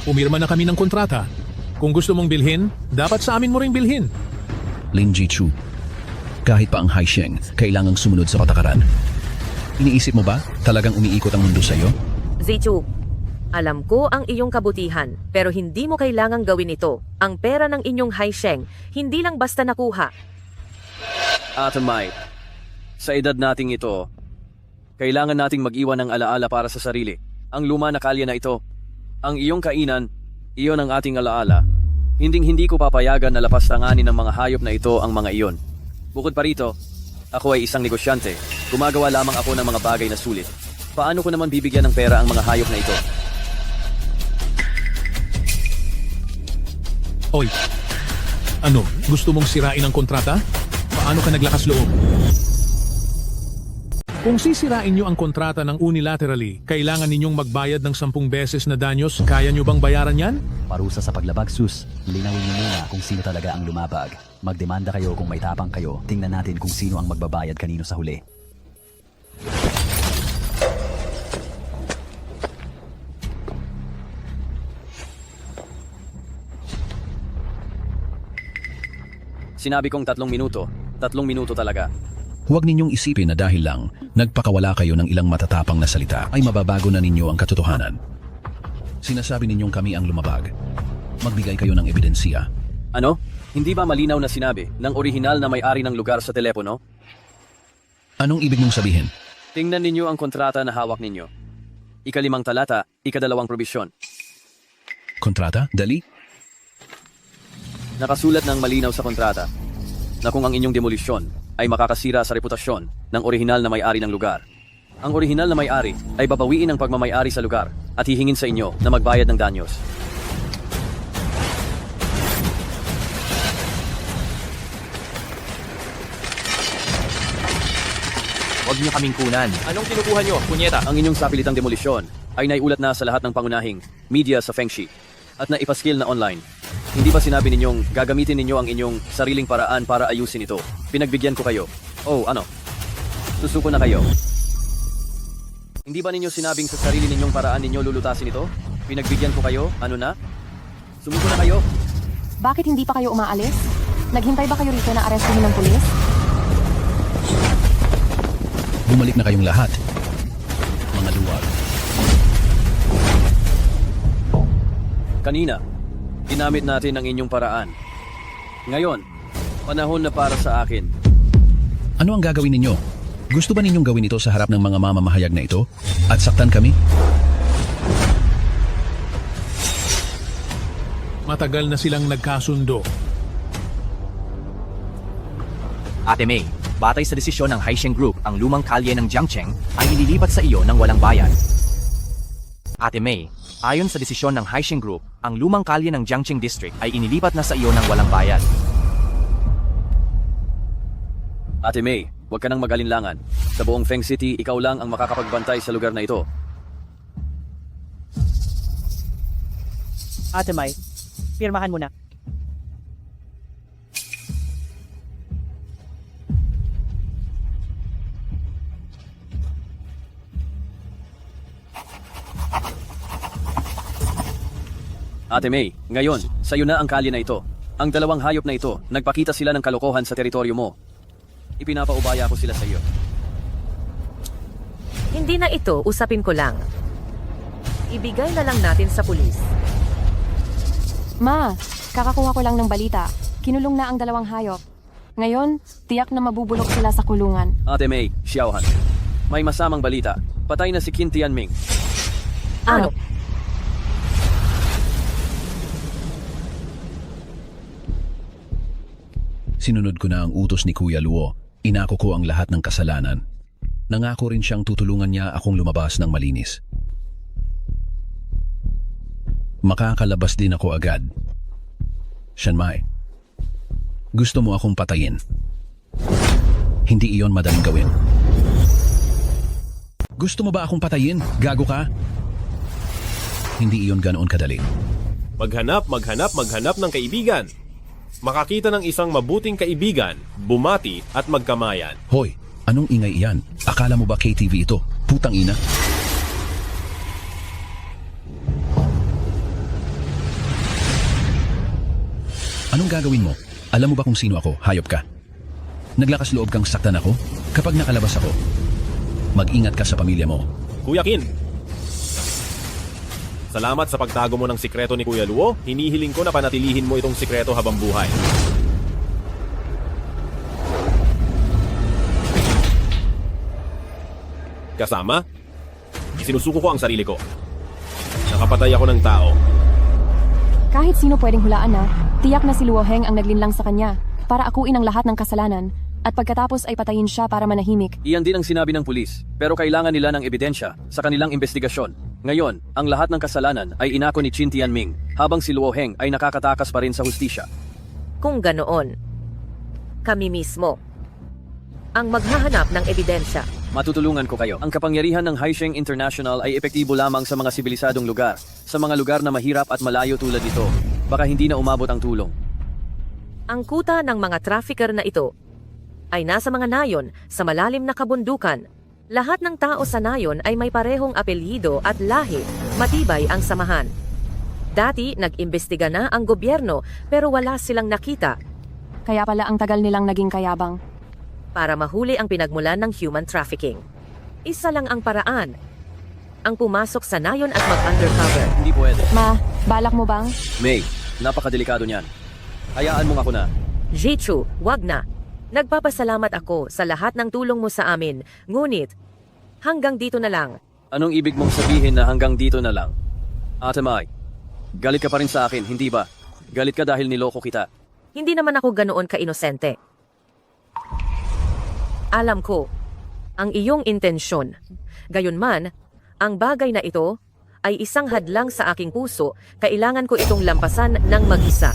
Pumirma na kami ng kontrata. Kung gusto mong bilhin, dapat sa amin mo ring bilhin. Lin Zichu, kahit pa ang Haisheng, kailangang sumunod sa patakaran. Iniisip mo ba talagang umiikot ang mundo sa'yo? Zichu, Alam ko ang iyong kabutihan, pero hindi mo kailangang gawin ito. Ang pera ng inyong Haisheng, hindi lang basta nakuha. Ate Mai, sa edad nating ito, kailangan nating mag-iwan ng alaala para sa sarili. Ang luma na kalye na ito, ang iyong kainan, iyon ang ating alaala. Hinding-hindi ko papayagan na lapastanganin ng mga hayop na ito ang mga iyon. Bukod pa rito, ako ay isang negosyante. Gumagawa lamang ako ng mga bagay na sulit. Paano ko naman bibigyan ng pera ang mga hayop na ito? Oy, ano, gusto mong sirain ang kontrata? Paano ka naglakas loob? Kung sisirain nyo ang kontrata ng unilaterally, kailangan ninyong magbayad ng 10 beses na danyos. Kaya nyo bang bayaran yan? Parusa sa paglabag, sus. Linawin niyo muna kung sino talaga ang lumabag. Magdemanda kayo kung may tapang kayo. Tingnan natin kung sino ang magbabayad kanino sa huli. Sinabi kong 3 minuto. 3 minuto talaga. Huwag ninyong isipin na dahil lang nagpakawala kayo ng ilang matatapang na salita ay mababago na ninyo ang katotohanan. Sinasabi ninyong kami ang lumabag. Magbigay kayo ng ebidensya. Ano? Hindi ba malinaw na sinabi ng orihinal na may-ari ng lugar sa telepono? Anong ibig mong sabihin? Tingnan ninyo ang kontrata na hawak ninyo. 5 talata, 2 probisyon. Kontrata? Dali? Nakasulat ng malinaw sa kontrata na kung ang inyong demolisyon ay makakasira sa reputasyon ng orihinal na may-ari ng lugar. Ang orihinal na may-ari ay babawiin ang pagmamay-ari sa lugar at hihingin sa inyo na magbayad ng danyos. Huwag niyo kaming kunan. Anong kinukuha nyo, punyeta? Ang inyong sapilitang demolisyon ay naiulat na sa lahat ng pangunahing media sa Fengshi at naipaskil na online. Hindi ba sinabi ninyong gagamitin ninyo ang inyong sariling paraan para ayusin ito? Pinagbigyan ko kayo. Oh, ano? Susuko na kayo. Hindi ba ninyo sinabing sa sarili ninyong paraan ninyo lulutasin ito? Pinagbigyan ko kayo? Ano na? Sumuko na kayo? Bakit hindi pa kayo umaalis? Naghintay ba kayo rito na arestuhin ng pulis? Bumalik na kayong lahat. Mga luwag. Kanina, ginamit natin ang inyong paraan. Ngayon, panahon na para sa akin. Ano ang gagawin ninyo? Gusto ba ninyong gawin ito sa harap ng mga mamamahayag na ito? At saktan kami? Matagal na silang nagkasundo. Ate May, batay sa desisyon ng Haisheng Group, ang lumang kalye ng Jiangcheng ay ililipat sa iyo ng walang bayad. Ate May, ayon sa desisyon ng Haisheng Group, ang lumang kalye ng Jiangcheng District ay inilipat na sa iyo ng walang bayad. Ate May, huwag ka nang mag-alinlangan. Sa buong Feng City, ikaw lang ang makakapagbantay sa lugar na ito. Ate Mai, pirmahan mo na. Ate May, ngayon, sa'yo na ang kalye na ito. Ang 2 hayop na ito, nagpakita sila ng kalokohan sa teritoryo mo. Ipinapaubaya ko sila sa iyo. Hindi na ito, usapin ko lang. Ibigay na lang natin sa pulis. Ma, kakakuha ko lang ng balita. Kinulong na ang 2 hayop. Ngayon, tiyak na mabubulok sila sa kulungan. Ate May, Xiaohan, may masamang balita. Patay na si Qin Tianming. Ano? Sinunod ko na ang utos ni Kuya Luo. Inako ko ang lahat ng kasalanan. Nangako rin siyang tutulungan niya akong lumabas ng malinis. Makakalabas din ako agad. Shanmai, gusto mo akong patayin? Hindi iyon madaling gawin. Gusto mo ba akong patayin? Gago ka? Hindi iyon ganoon kadali. Maghanap ng kaibigan. Makakita ng isang mabuting kaibigan, bumati at magkamayan. Hoy, anong ingay iyan? Akala mo ba KTV ito? Putang ina. Anong gagawin mo? Alam mo ba kung sino ako? Hayop ka. Naglakas loob kang saktan ako? Kapag nakalabas ako, mag-ingat ka sa pamilya mo. Kuya Qin, Salamat sa pagtago mo ng sikreto ni Kuya Luo. Hinihiling ko na panatilihin mo itong sikreto habang buhay. Kasama, sinusuko ko ang sarili ko. Nakapatay ako ng tao. Kahit sino pwedeng hulaan na, tiyak na si Luo Heng ang naglinlang sa kanya para akuin ang lahat ng kasalanan at pagkatapos ay patayin siya para manahimik. Iyan din ang sinabi ng pulis, pero kailangan nila ng ebidensya sa kanilang investigasyon. Ngayon, ang lahat ng kasalanan ay inako ni Qin Tianming, habang si Luo Heng ay nakakatakas pa rin sa hustisya. Kung ganoon, kami mismo ang maghahanap ng ebidensya. Matutulungan ko kayo. Ang kapangyarihan ng Haisheng International ay epektibo lamang sa mga sibilisadong lugar. Sa mga lugar na mahirap at malayo tulad nito, baka hindi na umabot ang tulong. Ang kuta ng mga trafficker na ito ay nasa mga nayon sa malalim na kabundukan. Lahat ng tao sa nayon ay may parehong apelyido at lahi, matibay ang samahan. Dati, nag-imbestiga na ang gobyerno pero wala silang nakita. Kaya pala ang tagal nilang naging kayabang. Para mahuli ang pinagmulan ng human trafficking. Isa lang ang paraan. Ang pumasok sa nayon at mag-undercover. Hindi pwede. Ma, balak mo bang? May, napakadelikado niyan. Hayaan mo ako na. Jichu, wag na. Nagpapasalamat ako sa lahat ng tulong mo sa amin. Ngunit, hanggang dito na lang. Anong ibig mong sabihin na hanggang dito na lang? Ate Mai, galit ka pa rin sa akin, hindi ba? Galit ka dahil niloko kita. Hindi naman ako ganoon ka-inosente. Alam ko ang iyong intensyon. Gayunman, ang bagay na ito ay isang hadlang sa aking puso. Kailangan ko itong lampasan ng mag-isa.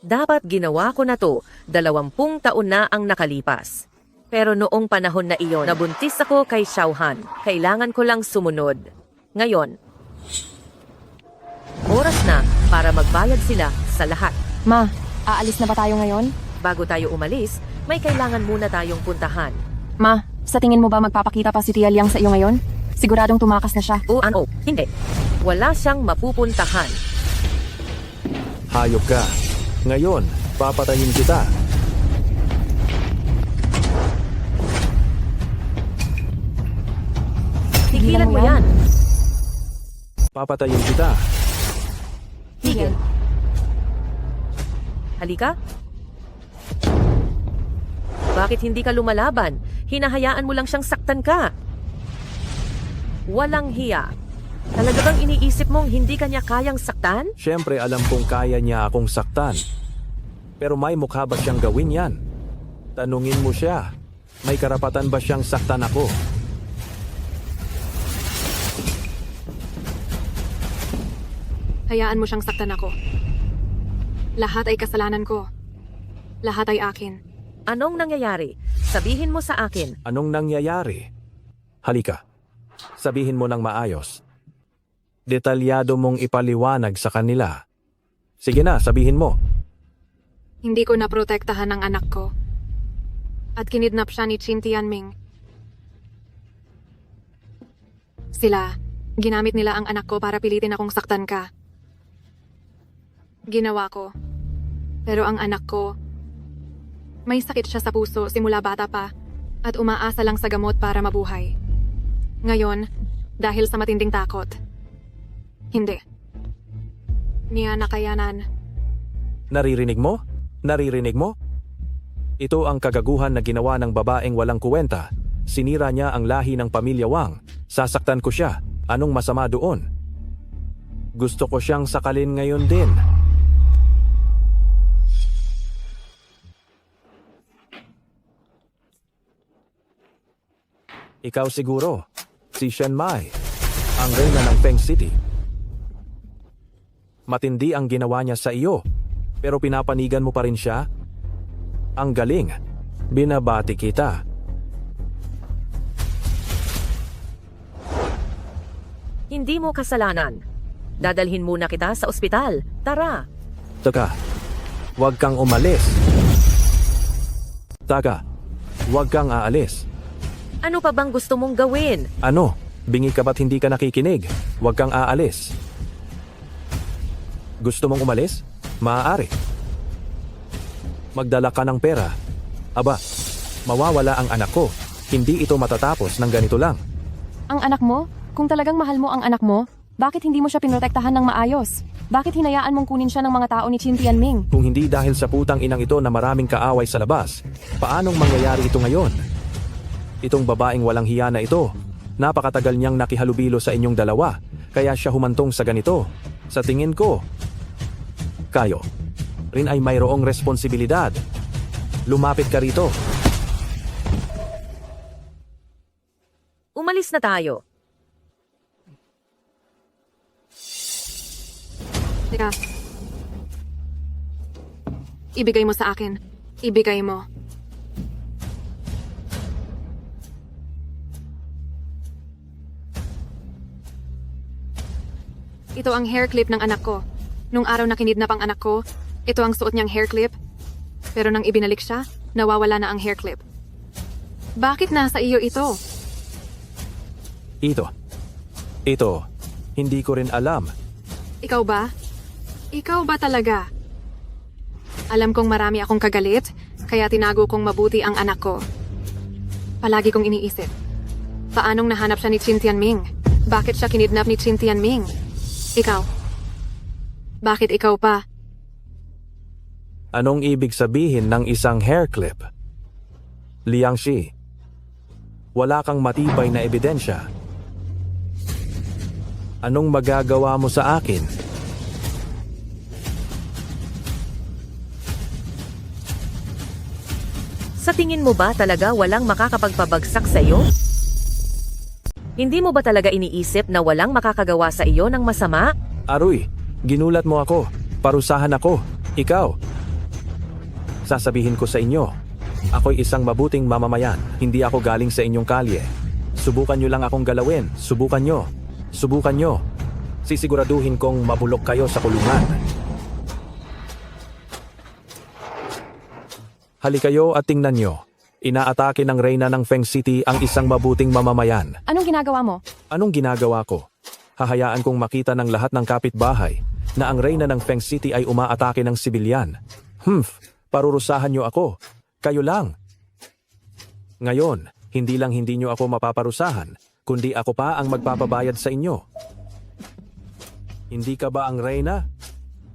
Dapat ginawa ko na to, 20 taon na ang nakalipas. Pero noong panahon na iyon, nabuntis ako kay Xiaohan. Kailangan ko lang sumunod. Ngayon, oras na para magbayad sila sa lahat. Ma, aalis na ba tayo ngayon? Bago tayo umalis, may kailangan muna tayong puntahan. Ma, sa tingin mo ba magpapakita pa si Tia Liang sa iyo ngayon? Siguradong tumakas na siya. Oo, hindi. Wala siyang mapupuntahan. Hayop ka. Ngayon, papatayin kita. Tigilan mo yan. Papatayin kita. Tigil. Halika. Bakit hindi ka lumalaban? Hinahayaan mo lang siyang saktan ka. Walang hiya. Talaga bang iniisip mong hindi kanya kayang saktan? Siyempre alam kong kaya niya akong saktan. Pero may mukha ba siyang gawin yan? Tanungin mo siya. May karapatan ba siyang saktan ako? Hayaan mo siyang saktan ako. Lahat ay kasalanan ko. Lahat ay akin. Anong nangyayari? Sabihin mo sa akin. Anong nangyayari? Halika. Sabihin mo ng maayos. Detalyado mong ipaliwanag sa kanila. Sige na, sabihin mo. Hindi ko naprotektahan ang anak ko. At kinidnap siya ni Qin Tianming. Sila, ginamit nila ang anak ko para pilitin akong saktan ka. Ginawa ko. Pero ang anak ko, may sakit siya sa puso simula bata pa at umaasa lang sa gamot para mabuhay. Ngayon, dahil sa matinding takot, hindi. Niya nakayanan. Naririnig mo? Naririnig mo? Ito ang kagaguhan na ginawa ng babaeng walang kuwenta. Sinira niya ang lahi ng pamilya Wang. Sasaktan ko siya. Anong masama doon? Gusto ko siyang sakalin ngayon din. Ikaw siguro, si Shen Mai, ang reyna ng Feng City. Matindi ang ginawa niya sa iyo, pero pinapanigan mo pa rin siya? Ang galing, binabati kita. Hindi mo kasalanan. Dadalhin muna kita sa ospital. Tara. Taka, huwag kang umalis. Taka, huwag kang aalis. Ano pa bang gusto mong gawin? Ano? Bingi ka ba't hindi ka nakikinig? Huwag kang aalis. Gusto mong umalis? Maaari. Magdala ka ng pera. Aba, mawawala ang anak ko. Hindi ito matatapos ng ganito lang. Ang anak mo? Kung talagang mahal mo ang anak mo, Bakit hindi mo siya pinrotektahan ng maayos? Bakit hinayaan mong kunin siya ng mga tao ni Qin Tianming? Kung hindi dahil sa putang inang ito na maraming kaaway sa labas, paanong mangyayari ito ngayon? Itong babaeng walang hiya na ito, napakatagal niyang nakihalubilo sa inyong dalawa, kaya siya humantong sa ganito. Sa tingin ko, kayo rin ay mayroong responsibilidad. Lumapit ka rito. Umalis na tayo. Teka. Ibigay mo sa akin. Ibigay mo. Ito ang hair clip ng anak ko. Nung araw na kinidnap ang anak ko, ito ang suot niyang hair clip. Pero nang ibinalik siya, nawawala na ang hair clip. Bakit nasa iyo ito? Ito, hindi ko rin alam. Ikaw ba? Ikaw ba talaga? Alam kong marami akong kagalit, kaya tinago kong mabuti ang anak ko. Palagi kong iniisip, paanong nahanap siya ni Qin Tianming? Bakit siya kinidnap ni Qin Tianming? Ikaw. Bakit ikaw pa? Anong ibig sabihin ng isang hair clip? Liangxi, wala kang matibay na ebidensya. Anong magagawa mo sa akin? Sa tingin mo ba talaga walang makakapagpabagsak sa iyo? Hindi mo ba talaga iniisip na walang makakagawa sa iyo ng masama? Aroy, ginulat mo ako. Parusahan ako. Ikaw. Sasabihin ko sa inyo, ako'y isang mabuting mamamayan. Hindi ako galing sa inyong kalye. Subukan nyo lang akong galawin. Subukan nyo. Subukan nyo. Sisiguraduhin kong mabulok kayo sa kulungan. Halikayo at tingnan nyo. Inaatake ng reyna ng Feng City ang isang mabuting mamamayan. Anong ginagawa mo? Anong ginagawa ko? Hahayaan kong makita ng lahat ng kapitbahay na ang reyna ng Feng City ay umaatake ng sibilyan. Parurusahan nyo ako. Kayo lang. Ngayon, hindi lang hindi nyo ako mapaparusahan, kundi ako pa ang magpapabayad sa inyo. Hindi ka ba ang reyna?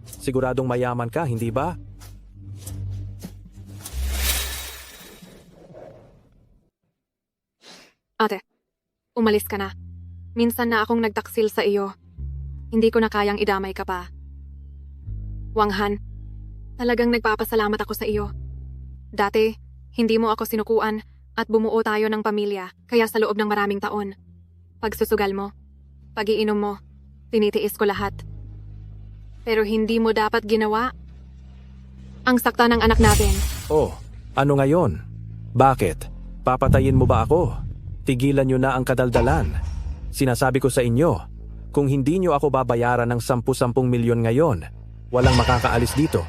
Siguradong mayaman ka, hindi ba? Ate, umalis ka na. Minsan na akong nagtaksil sa iyo. Hindi ko na kayang idamay ka pa. Wang Han, talagang nagpapasalamat ako sa iyo. Dati, hindi mo ako sinukuan at bumuo tayo ng pamilya, kaya sa loob ng maraming taon. Pagsusugal mo, pag-iinom mo, tinitiis ko lahat. Pero hindi mo dapat ginawa ang sakta ng anak natin. Oh, ano ngayon? Bakit? Papatayin mo ba ako? Tigilan nyo na ang kadaldalan. Sinasabi ko sa inyo, kung hindi nyo ako babayaran ng 10 milyon ngayon, walang makakaalis dito.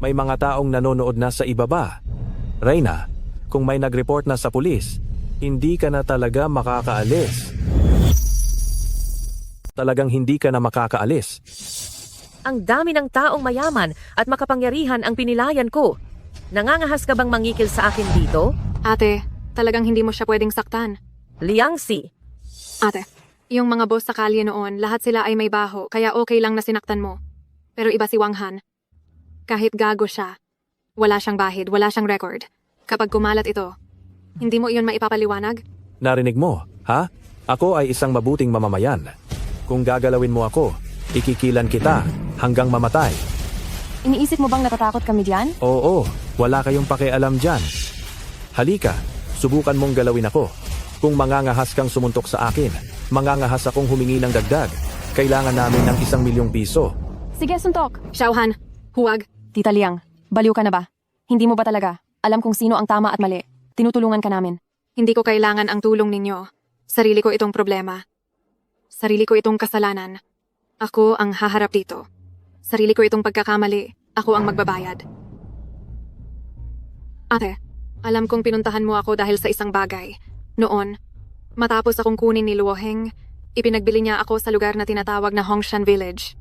May mga taong nanonood na sa ibaba. Reyna, kung may nag-report na sa pulis, hindi ka na talaga makakaalis. Talagang hindi ka na makakaalis. Ang dami ng taong mayaman at makapangyarihan ang pinilayan ko. Nangangahas ka bang mangikil sa akin dito? Ate, talagang hindi mo siya pwedeng saktan. Liangxi. Ate, yung mga boss sa kalye noon, lahat sila ay may baho, kaya okay lang na sinaktan mo. Pero iba si Wang Han. Kahit gago siya, wala siyang bahid, wala siyang record. Kapag kumalat ito, hindi mo iyon maipapaliwanag? Narinig mo, ha? Ako ay isang mabuting mamamayan. Kung gagalawin mo ako, ikikilan kita hanggang mamatay. Iniisip mo bang natatakot kami diyan? Oo, wala kayong pakialam dyan. Halika, subukan mong galawin ako. Kung mangangahas kang sumuntok sa akin, mangangahas akong humingi ng dagdag. Kailangan namin ng 1 milyong piso. Sige, suntok. Xiaohan, huwag. Tita Liang, baliw ka na ba? Hindi mo ba talaga alam kung sino ang tama at mali? Tinutulungan ka namin. Hindi ko kailangan ang tulong ninyo. Sarili ko itong problema. Sarili ko itong kasalanan. Ako ang haharap dito. Sarili ko itong pagkakamali. Ako ang magbabayad. Ate, alam kong pinuntahan mo ako dahil sa isang bagay. Noon, matapos akong kunin ni Luo Heng, ipinagbili niya ako sa lugar na tinatawag na Hongshan Village.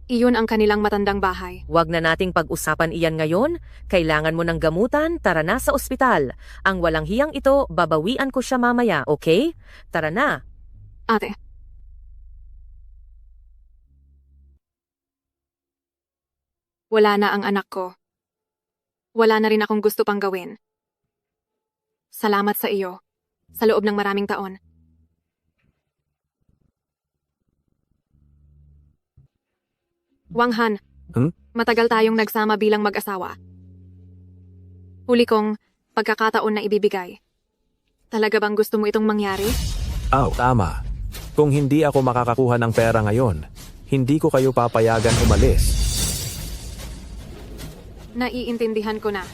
Iyon ang kanilang matandang bahay. Huwag na nating pag-usapan iyan ngayon. Kailangan mo ng gamutan, tara na sa ospital. Ang walang hiyang ito, babawian ko siya mamaya, okay? Tara na. Ate. Wala na ang anak ko. Wala na rin akong gusto pang gawin. Salamat sa iyo. Sa loob ng maraming taon. Wang Han, matagal tayong nagsama bilang mag-asawa. Huli kong pagkakataon na ibibigay. Talaga bang gusto mo itong mangyari? Tama. Kung hindi ako makakakuha ng pera ngayon, hindi ko kayo papayagan umalis. Naiintindihan ko na.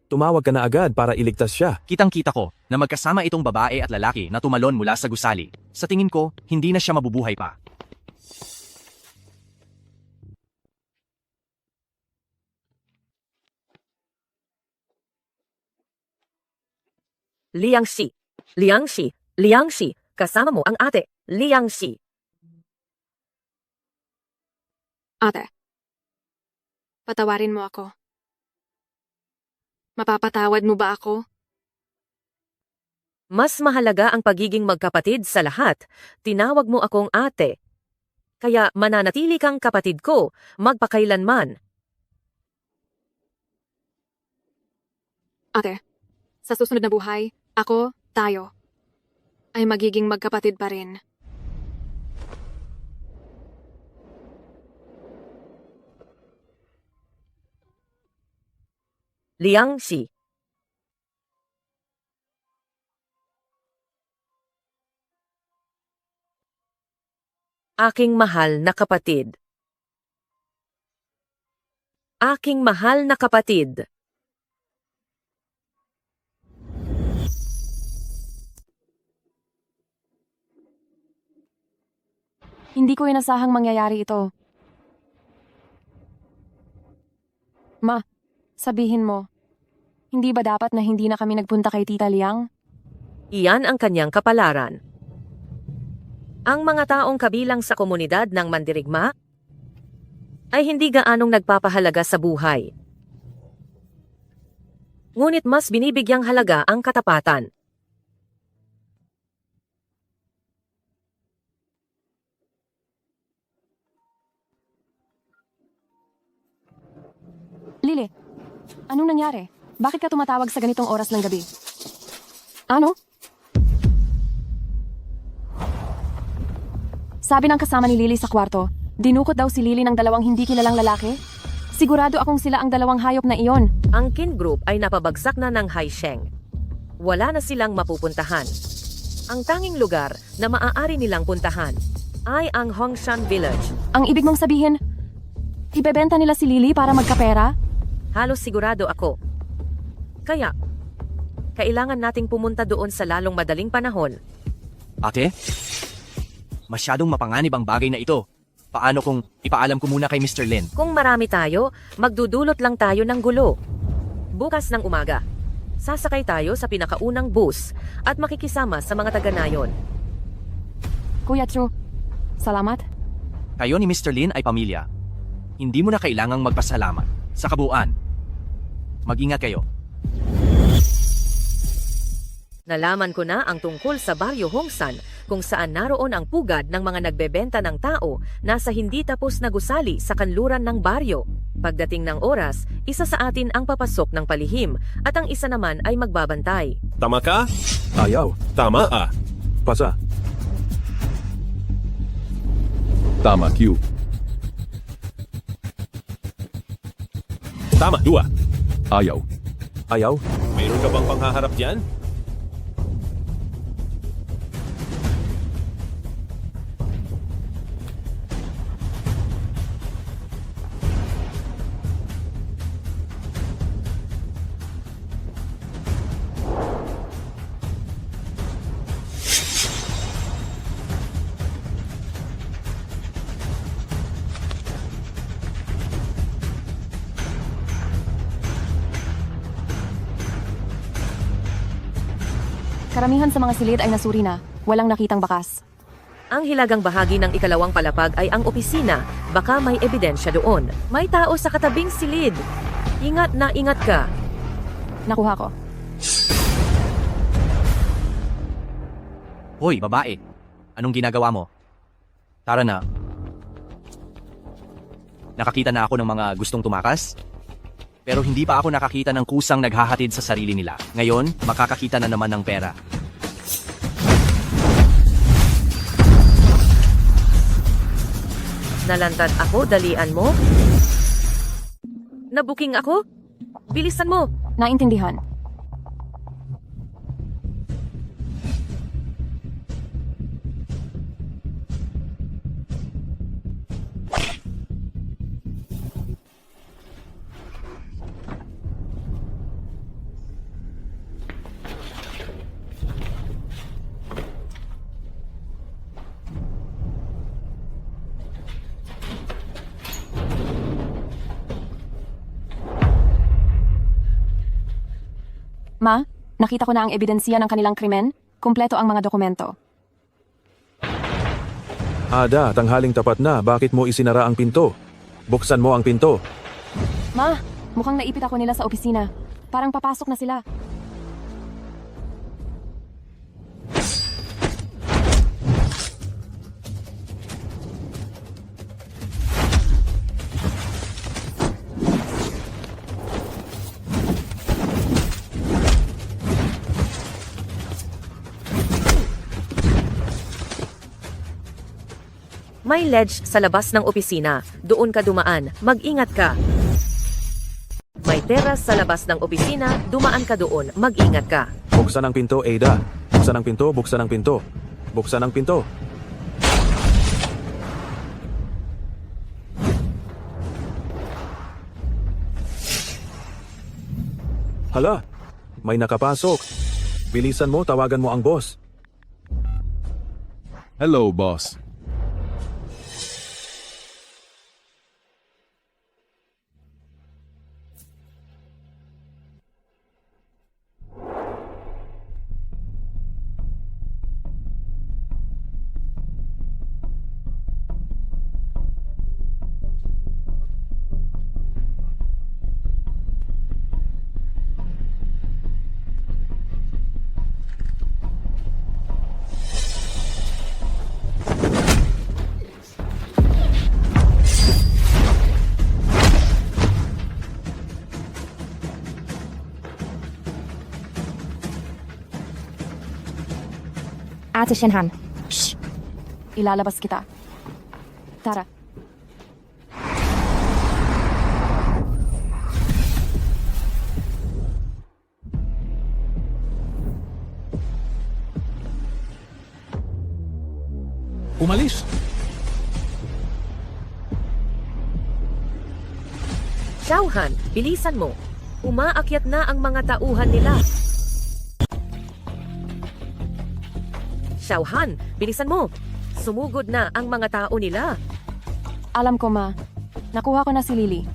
Tumawag ka na agad para iligtas siya. Kitang-kita ko na magkasama itong babae at lalaki na tumalon mula sa gusali. Sa tingin ko, hindi na siya mabubuhay pa. Liangxi, Liangxi, Liangxi, kasama mo ang ate, Liangxi. Ate, patawarin mo ako. Mapapatawad mo ba ako? Mas mahalaga ang pagiging magkapatid sa lahat. Tinawag mo akong ate. Kaya mananatili kang kapatid ko, magpakailanman. Ate, sa susunod na buhay, ako, tayo, ay magiging magkapatid pa rin. Liangxi. Aking mahal na kapatid. Aking mahal na kapatid. Hindi ko inasahang mangyayari ito. Ma, sabihin mo, hindi ba dapat na hindi na kami nagpunta kay Tita Liang? Iyan ang kanyang kapalaran. Ang mga taong kabilang sa komunidad ng mandirigma ay hindi gaanong nagpapahalaga sa buhay. Ngunit mas binibigyang halaga ang katapatan. Lily, anong nangyari? Bakit ka tumatawag sa ganitong oras ng gabi? Ano? Sabi ng kasama ni Lily sa kwarto, dinukot daw si Lily ng dalawang hindi kilalang lalaki? Sigurado akong sila ang dalawang hayop na iyon. Ang Kin Group ay napabagsak na ng Haisheng. Wala na silang mapupuntahan. Ang tanging lugar na maaari nilang puntahan ay ang Hongshan Village. Ang ibig mong sabihin, ibebenta nila si Lily para magkapera? Halos sigurado ako. Kaya, kailangan nating pumunta doon sa lalong madaling panahon. Ate? Masyadong mapanganib ang bagay na ito. Paano kung ipaalam ko muna kay Mr. Lin? Kung marami tayo, magdudulot lang tayo ng gulo. Bukas ng umaga, sasakay tayo sa pinakaunang bus at makikisama sa mga taga-nayon. Kuya Chu, salamat. Kayo ni Mr. Lin ay pamilya. Hindi mo na kailangang magpasalamat. Sa kabuuan, mag-ingat kayo. Nalaman ko na ang tungkol sa Baryo Hongsan kung saan naroon ang pugad ng mga nagbebenta ng tao na sa hindi tapos na gusali sa kanluran ng baryo. Pagdating ng oras, isa sa atin ang papasok ng palihim at ang isa naman ay magbabantay. Tama ka? Ayaw. Tama Pasa. Tama, Q. Tama, 2. Ayaw. Ayaw? Mayroon ka bang panghaharap dyan? Karamihan sa mga silid ay nasuri na. Walang nakitang bakas. Ang hilagang bahagi ng ikalawang palapag ay ang opisina. Baka may ebidensya doon. May tao sa katabing silid. Ingat na ingat ka. Nakuha ko. Hoy, babae. Anong ginagawa mo? Tara na. Nakakita na ako ng mga gustong tumakas? Pero hindi pa ako nakakita ng kusang naghahatid sa sarili nila. Ngayon, makakakita na naman ng pera. Nalantad ako, dalian mo? Nabuking ako? Bilisan mo! Naintindihan. Ma, nakita ko na ang ebidensya ng kanilang krimen. Kumpleto ang mga dokumento. Ada, tanghaling tapat na. Bakit mo isinara ang pinto? Buksan mo ang pinto. Ma, mukhang naipit ako nila sa opisina. Parang papasok na sila. May ledge sa labas ng opisina. Doon ka dumaan. Mag-ingat ka. May teras sa labas ng opisina. Dumaan ka doon. Mag-ingat ka. Buksan ang pinto, Ada. Buksan ang pinto, buksan ang pinto. Buksan ang pinto. Hala, may nakapasok. Bilisan mo, tawagan mo ang boss. Hello, boss. Ate Shenhan. Shh! Ilalabas kita. Tara. Umalis! Xiaohan, bilisan mo. Umaakyat na ang mga tauhan nila. Xiaohan, bilisan mo. Sumugod na ang mga tao nila. Alam ko, Ma. Nakuha ko na si Lily.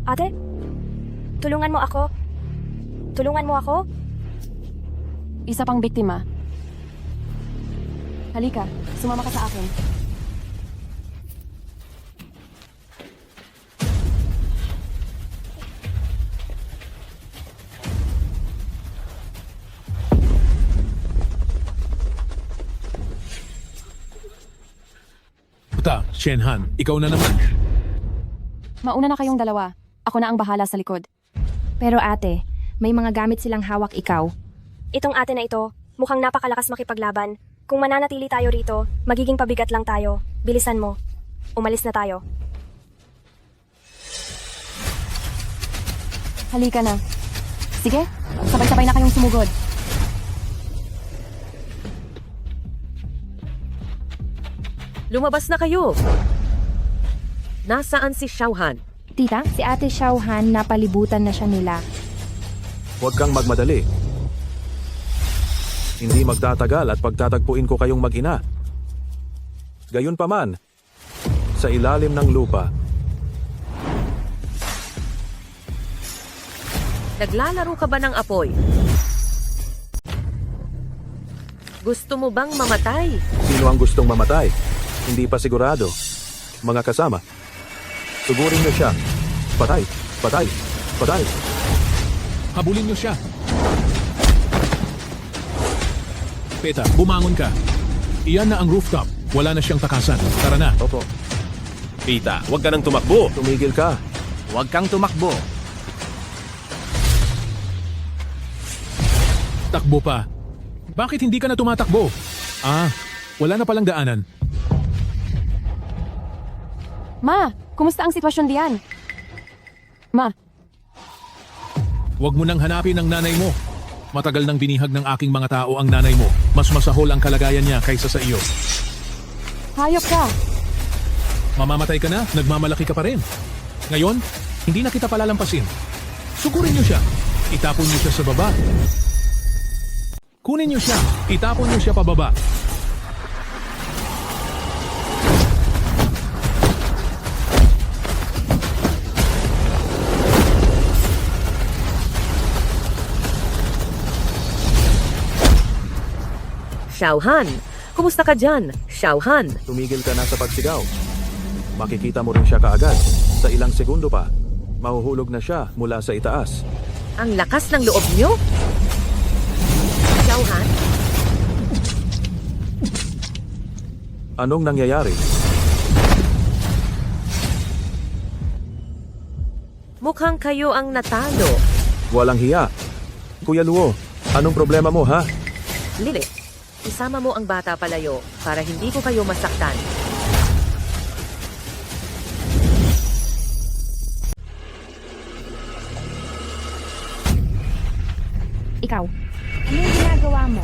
Ate? Tulungan mo ako. Tulungan mo ako. Isa pang biktima. Halika, sumama ka sa akin. Puta, Shenhan, ikaw na naman. Mauna na kayong dalawa. Ako na ang bahala sa likod. Pero ate, may mga gamit silang hawak ikaw. Itong ate na ito, mukhang napakalakas makipaglaban. Kung mananatili tayo rito, magiging pabigat lang tayo. Bilisan mo. Umalis na tayo. Halika na. Sige, sabay-sabay na kayong sumugod. Lumabas na kayo. Nasaan si Xiaohan? Tita, si ate Xiaohan napalibutan na siya nila. Huwag kang magmadali. Hindi magtatagal at pagtatagpuin ko kayong mag-ina. Gayunpaman, sa ilalim ng lupa, Naglalaro ka ba ng apoy? Gusto mo bang mamatay? Sino ang gustong mamatay? Hindi pa sigurado. Mga kasama. Sugurin niyo siya. Patay, patay, patay. Habulin niyo siya. Peta, bumangon ka. Iyan na ang rooftop. Wala na siyang takasan. Tara na. Opo. Pita, huwag ka nang tumakbo. Tumigil ka. Huwag kang tumakbo. Takbo pa. Bakit hindi ka na tumatakbo? Ah, wala na palang daanan. Ma, kumusta ang sitwasyon diyan? Ma, Huwag mo nang hanapin ang nanay mo. Matagal nang binihag ng aking mga tao ang nanay mo. Mas masahol ang kalagayan niya kaysa sa iyo. hayop ka. Mamamatay ka na, nagmamalaki ka pa rin. Ngayon, hindi na kita palalampasin. Sugurin niyo siya. Itapon niyo siya sa baba. Kunin niyo siya. Itapon niyo siya pababa. Xiaohan, kumusta ka dyan? Xiaohan, Tumigil ka na sa pagsigaw. Makikita mo rin siya kaagad. Sa ilang segundo pa, mahuhulog na siya mula sa itaas. ang lakas ng loob niyo? Xiaohan, Anong nangyayari? mukhang kayo ang natalo. Walang hiya. Kuya Luo, anong problema mo ha? Lili, isama mo ang bata palayo para hindi ko kayo masaktan. Ikaw, ano yung ginagawa mo?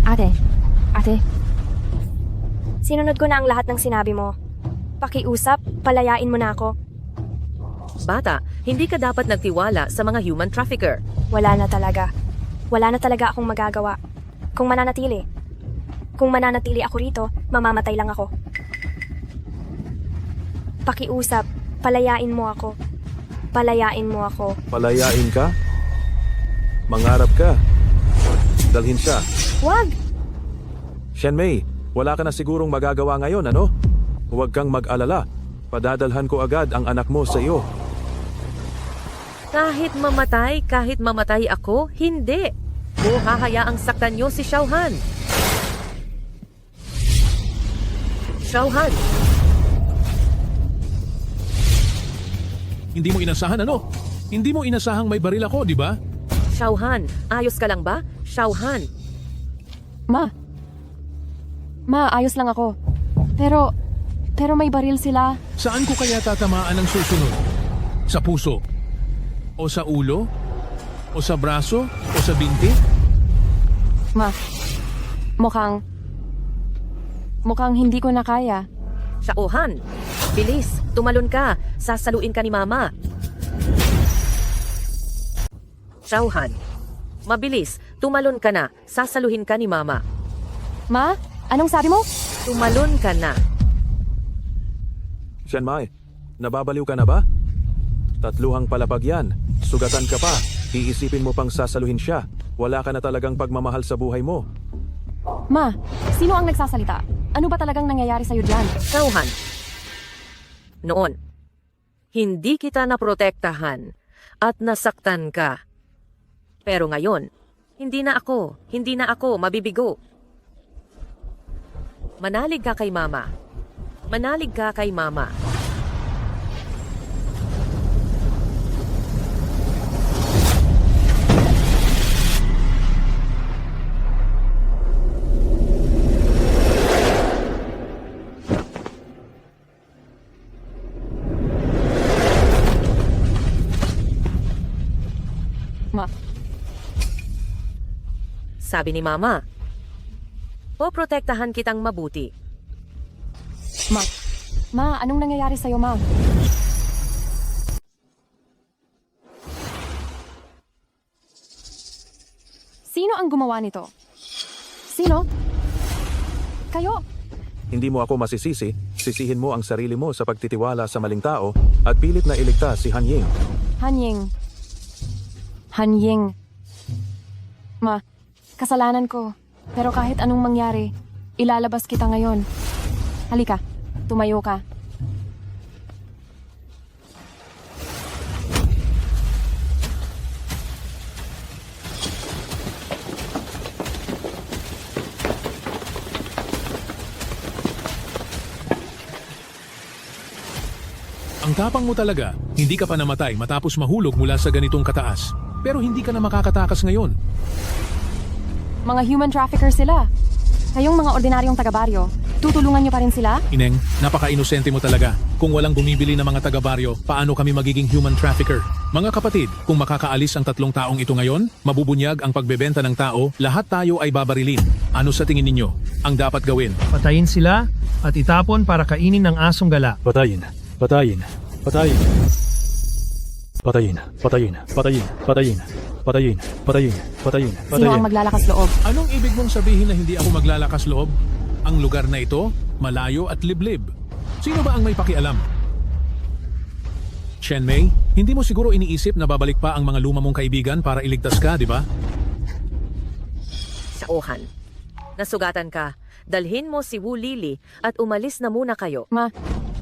Ate. Sinunod ko na ang lahat ng sinabi mo. Pakiusap, palayain mo na ako. Bata, hindi ka dapat nagtiwala sa mga human trafficker. Wala na talaga. Wala na talaga akong magagawa. Kung mananatili ako rito, mamamatay lang ako. Pakiusap, palayain mo ako. Palayain mo ako. Palayain ka? Mangarap ka? Dalhin siya. Wag! Shenmei, wala ka na sigurong magagawa ngayon, ano? Huwag kang mag-alala. Padadalhan ko agad ang anak mo sa iyo. Kahit mamatay ako, hindi. O hahayaang saktan niyo si Xiaohan. Xiaohan, Hindi mo inasahan ano? Hindi mo inasahang may baril ako, di ba? Xiaohan, ayos ka lang ba? Xiaohan, Ma, ayos lang ako. Pero may baril sila. Saan ko kaya tatamaan ang susunod? Sa puso? O sa ulo? O sa braso? O sa binti? Ma, mukhang hindi ko na kaya. Xiaohan, bilis, tumalon ka. Sasaluin ka ni Mama. Xiaohan, mabilis, tumalon ka na. Sasaluhin ka ni Mama. Ma, anong sabi mo? Tumalon ka na. Shenmei, nababaliw ka na ba? Tatluhang palapag yan. Sugatan ka pa. Iisipin mo pang sasaluhin siya. Wala ka na talagang pagmamahal sa buhay mo. Ma, sino ang nagsasalita? Ano ba talagang nangyayari sa'yo dyan? Xiaohan, noon, hindi kita naprotektahan at nasaktan ka. Pero ngayon, hindi na ako mabibigo. Manalig ka kay Mama. Manalig ka kay Mama. Ma, Sabi ni Mama, poprotektahan kitang mabuti. Ma, anong nangyayari sa'yo, Ma? Sino ang gumawa nito? Sino? Kayo? Hindi mo ako masisisi. Pagsisihin mo ang sarili mo sa pagtitiwala sa maling tao at pilit na iligtas si Han Ying. Han Ying. Han Ying. Ma, kasalanan ko. Pero kahit anong mangyari, ilalabas kita ngayon. Halika, tumayo ka. Ang tapang mo talaga, hindi ka pa namatay matapos mahulog mula sa ganitong kataas. Pero hindi ka na makakatakas ngayon. Mga human trafficker sila. Kayong mga ordinaryong taga-baryo, tutulungan niyo pa rin sila? Ineng, napaka-inosente mo talaga. Kung walang bumibili ng mga taga-baryo, paano kami magiging human trafficker? Mga kapatid, kung makakaalis ang 3 taong ito ngayon, mabubunyag ang pagbebenta ng tao, lahat tayo ay babarilin. Ano sa tingin ninyo ang dapat gawin? Patayin sila at itapon para kainin ng asong gala. Patayin. Patayin. Patayin. Patayin. Patayin. Patayin. Patayin. Patayin. Patayin. Patayin. Sino ang maglalakas loob? Anong ibig mong sabihin na hindi ako maglalakas loob? Ang lugar na ito, malayo at liblib. Sino ba ang may pakialam? Chen Mei, hindi mo siguro iniisip na babalik pa ang mga luma mong kaibigan para iligtas ka, di ba? Xiaohan, nasugatan ka. Dalhin mo si Wu Lili at umalis na muna kayo. Ma,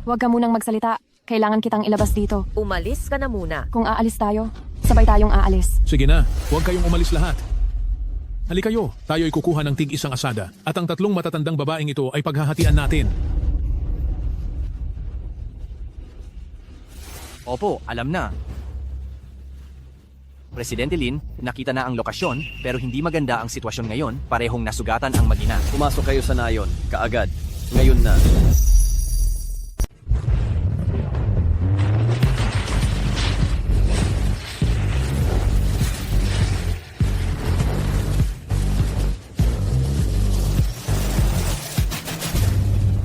huwag ka munang magsalita. Kailangan kitang ilabas dito. Umalis ka na muna. Kung aalis tayo, sabay tayong aalis. Sige na, huwag kayong umalis lahat. Halika kayo, tayo ay kukuha ng tig-isang asada at ang 3 matatandang babaeng ito ay paghahatian natin. Opo, alam na. Presidente Lin, nakita na ang lokasyon pero hindi maganda ang sitwasyon ngayon. Parehong nasugatan ang mag-ina. Pumasok kayo sa nayon, kaagad. Ngayon na.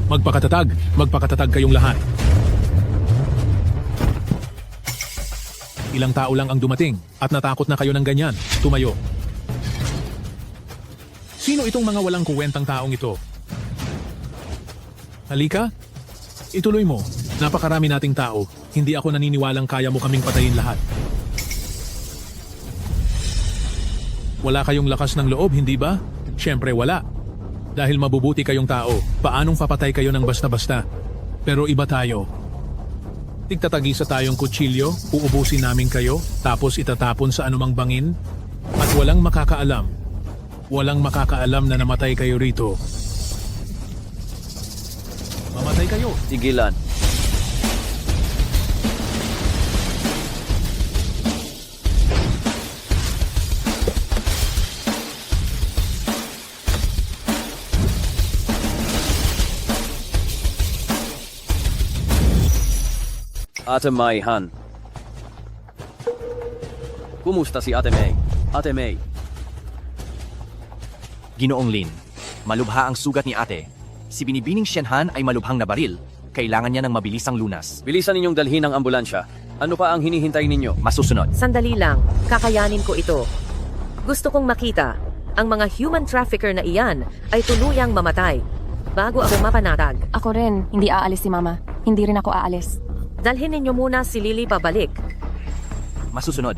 Magpakatatag kayong lahat. Ilang tao lang ang dumating at natakot na kayo ng ganyan. Tumayo. Sino itong mga walang kuwentang taong ito? Halika, ituloy mo. Napakarami nating tao. Hindi ako naniniwalang kaya mo kaming patayin lahat. Wala kayong lakas ng loob, hindi ba? Siyempre wala. Dahil mabubuti kayong tao, paanong papatay kayo ng basta-basta? Pero iba tayo. Tigtatagisa tayong kutsilyo, uubusin namin kayo, tapos itatapon sa anumang bangin, at walang makakaalam. Walang makakaalam na namatay kayo rito. Mamatay kayo. Tigilan. Ate May Han. Kumusta si Ate May? Ate May. Ginoong Lin, malubha ang sugat ni ate. Si Binibining Shenhan ay malubhang na baril. Kailangan niya ng mabilisang lunas. Bilisan ninyong dalhin ang ambulansya. Ano pa ang hinihintay ninyo? Masusunod. Sandali lang, kakayanin ko ito. Gusto kong makita, ang mga human trafficker na iyan ay tuluyang mamatay bago ako mapanatag. Ako rin, hindi aalis si Mama. Hindi rin ako aalis. Dalhin ninyo muna si Lily pabalik. Masusunod.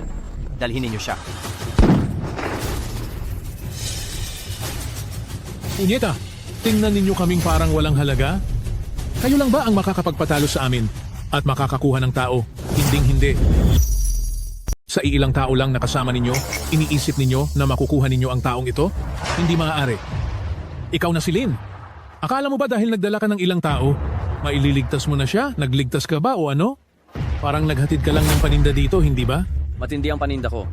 Dalhin ninyo siya. Punyeta, tingnan ninyo kaming parang walang halaga? Kayo lang ba ang makakapagpatalo sa amin at makakakuha ng tao? Hinding-hindi. Sa ilang tao lang nakasama ninyo, iniisip ninyo na makukuha ninyo ang taong ito? Hindi maaari. Ikaw na si Lin. Akala mo ba dahil nagdala ka ng ilang tao, maililigtas mo na siya? Nagligtas ka ba o ano? Parang naghatid ka lang ng paninda dito, hindi ba? Matindi ang paninda ko.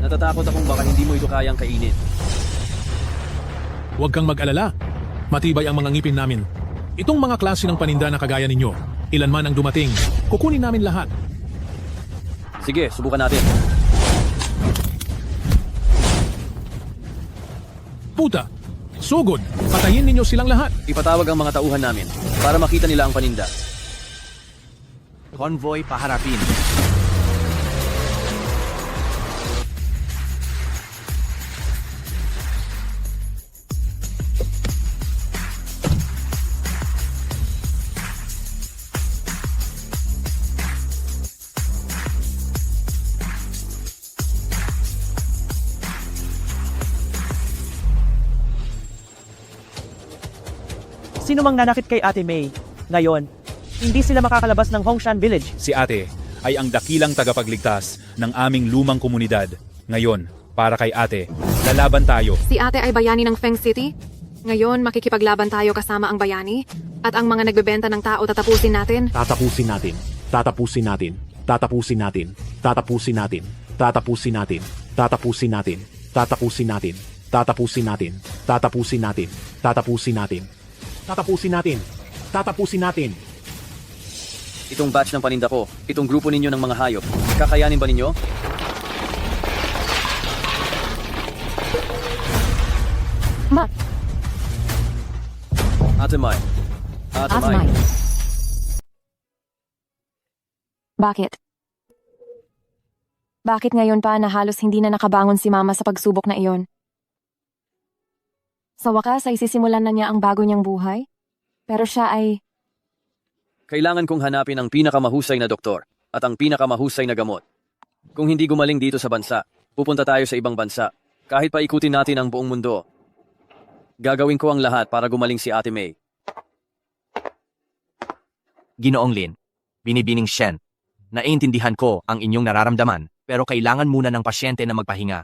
Natatakot akong baka hindi mo ito kayang kainin. Huwag kang mag-alala. Matibay ang mga ngipin namin. Itong mga klase ng paninda na kagaya ninyo, ilan man ang dumating, kukunin namin lahat. Sige, subukan natin. Puta! Sugod! Patayin ninyo silang lahat! Ipatawag ang mga tauhan namin para makita nila ang paninda. Convoy paharapin. Sino mang nanakit kay Ate May? Ngayon, hindi sila makakalabas ng Hongshan Village. Si Ate ay ang dakilang tagapagligtas ng aming lumang komunidad. Ngayon, para kay Ate, lalaban tayo. Si ate ay bayani ng Feng City. Ngayon, makikipaglaban tayo kasama ang bayani. At ang mga nagbebenta ng tao tatapusin natin. Tatapusin natin. Tatapusin natin. Tatapusin natin. Tatapusin natin. Tatapusin natin. Tatapusin natin. Tatapusin natin. Tatapusin natin. Tatapusin natin. Tatapusin natin. Tatapusin natin. Tatapusin natin. Itong batch ng paninda ko, itong grupo ninyo ng mga hayop, kakayanin ba ninyo? Ma. Ate Mai. Ate Mai. Bakit? Bakit ngayon pa na halos hindi na nakabangon si Mama sa pagsubok na iyon? Sa wakas ay sisimulan na niya ang bago niyang buhay? Pero siya ay... Kailangan kong hanapin ang pinakamahusay na doktor at ang pinakamahusay na gamot. Kung hindi gumaling dito sa bansa, pupunta tayo sa ibang bansa. Kahit pa ikutin natin ang buong mundo. Gagawin ko ang lahat para gumaling si Ate May. Ginoong Lin, binibining Shen, naiintindihan ko ang inyong nararamdaman, pero kailangan muna ng pasyente na magpahinga.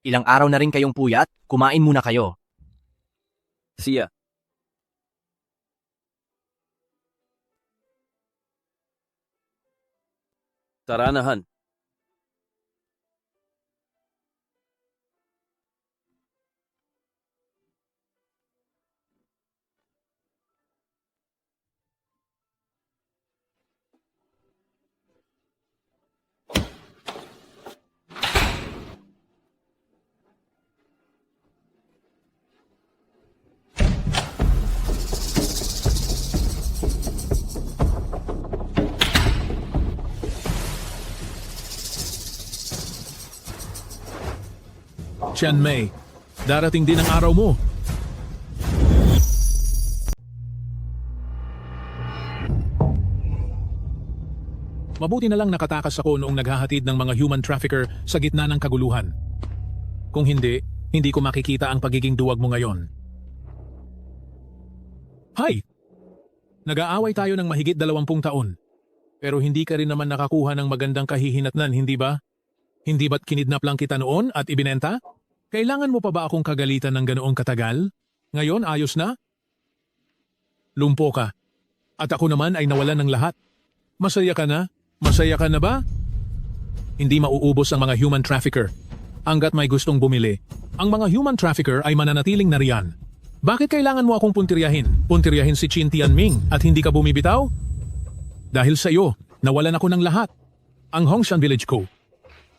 Ilang araw na rin kayong puyat, kumain muna kayo. Siya. Taranahan. Chen Mei, darating din ang araw mo. Mabuti na lang nakatakas ako noong naghahatid ng mga human trafficker sa gitna ng kaguluhan. Kung hindi, hindi ko makikita ang pagiging duwag mo ngayon. Hay! Nag-aaway tayo ng mahigit 20 taon. Pero hindi ka rin naman nakakuha ng magandang kahihinatnan, hindi ba? Hindi ba't kinidnap lang kita noon at ibinenta? Kailangan mo pa ba akong kagalitan ng ganoong katagal? Ngayon, ayos na? Lumpo ka. At ako naman ay nawalan ng lahat. Masaya ka na? Masaya ka na ba? Hindi mauubos ang mga human trafficker. Hanggat may gustong bumili, ang mga human trafficker ay mananatiling nariyan. Bakit kailangan mo akong puntiryahin? Puntiryahin si Qin Tianming at hindi ka bumibitaw? Dahil sa iyo, nawalan ako ng lahat. Ang Hongshan Village ko.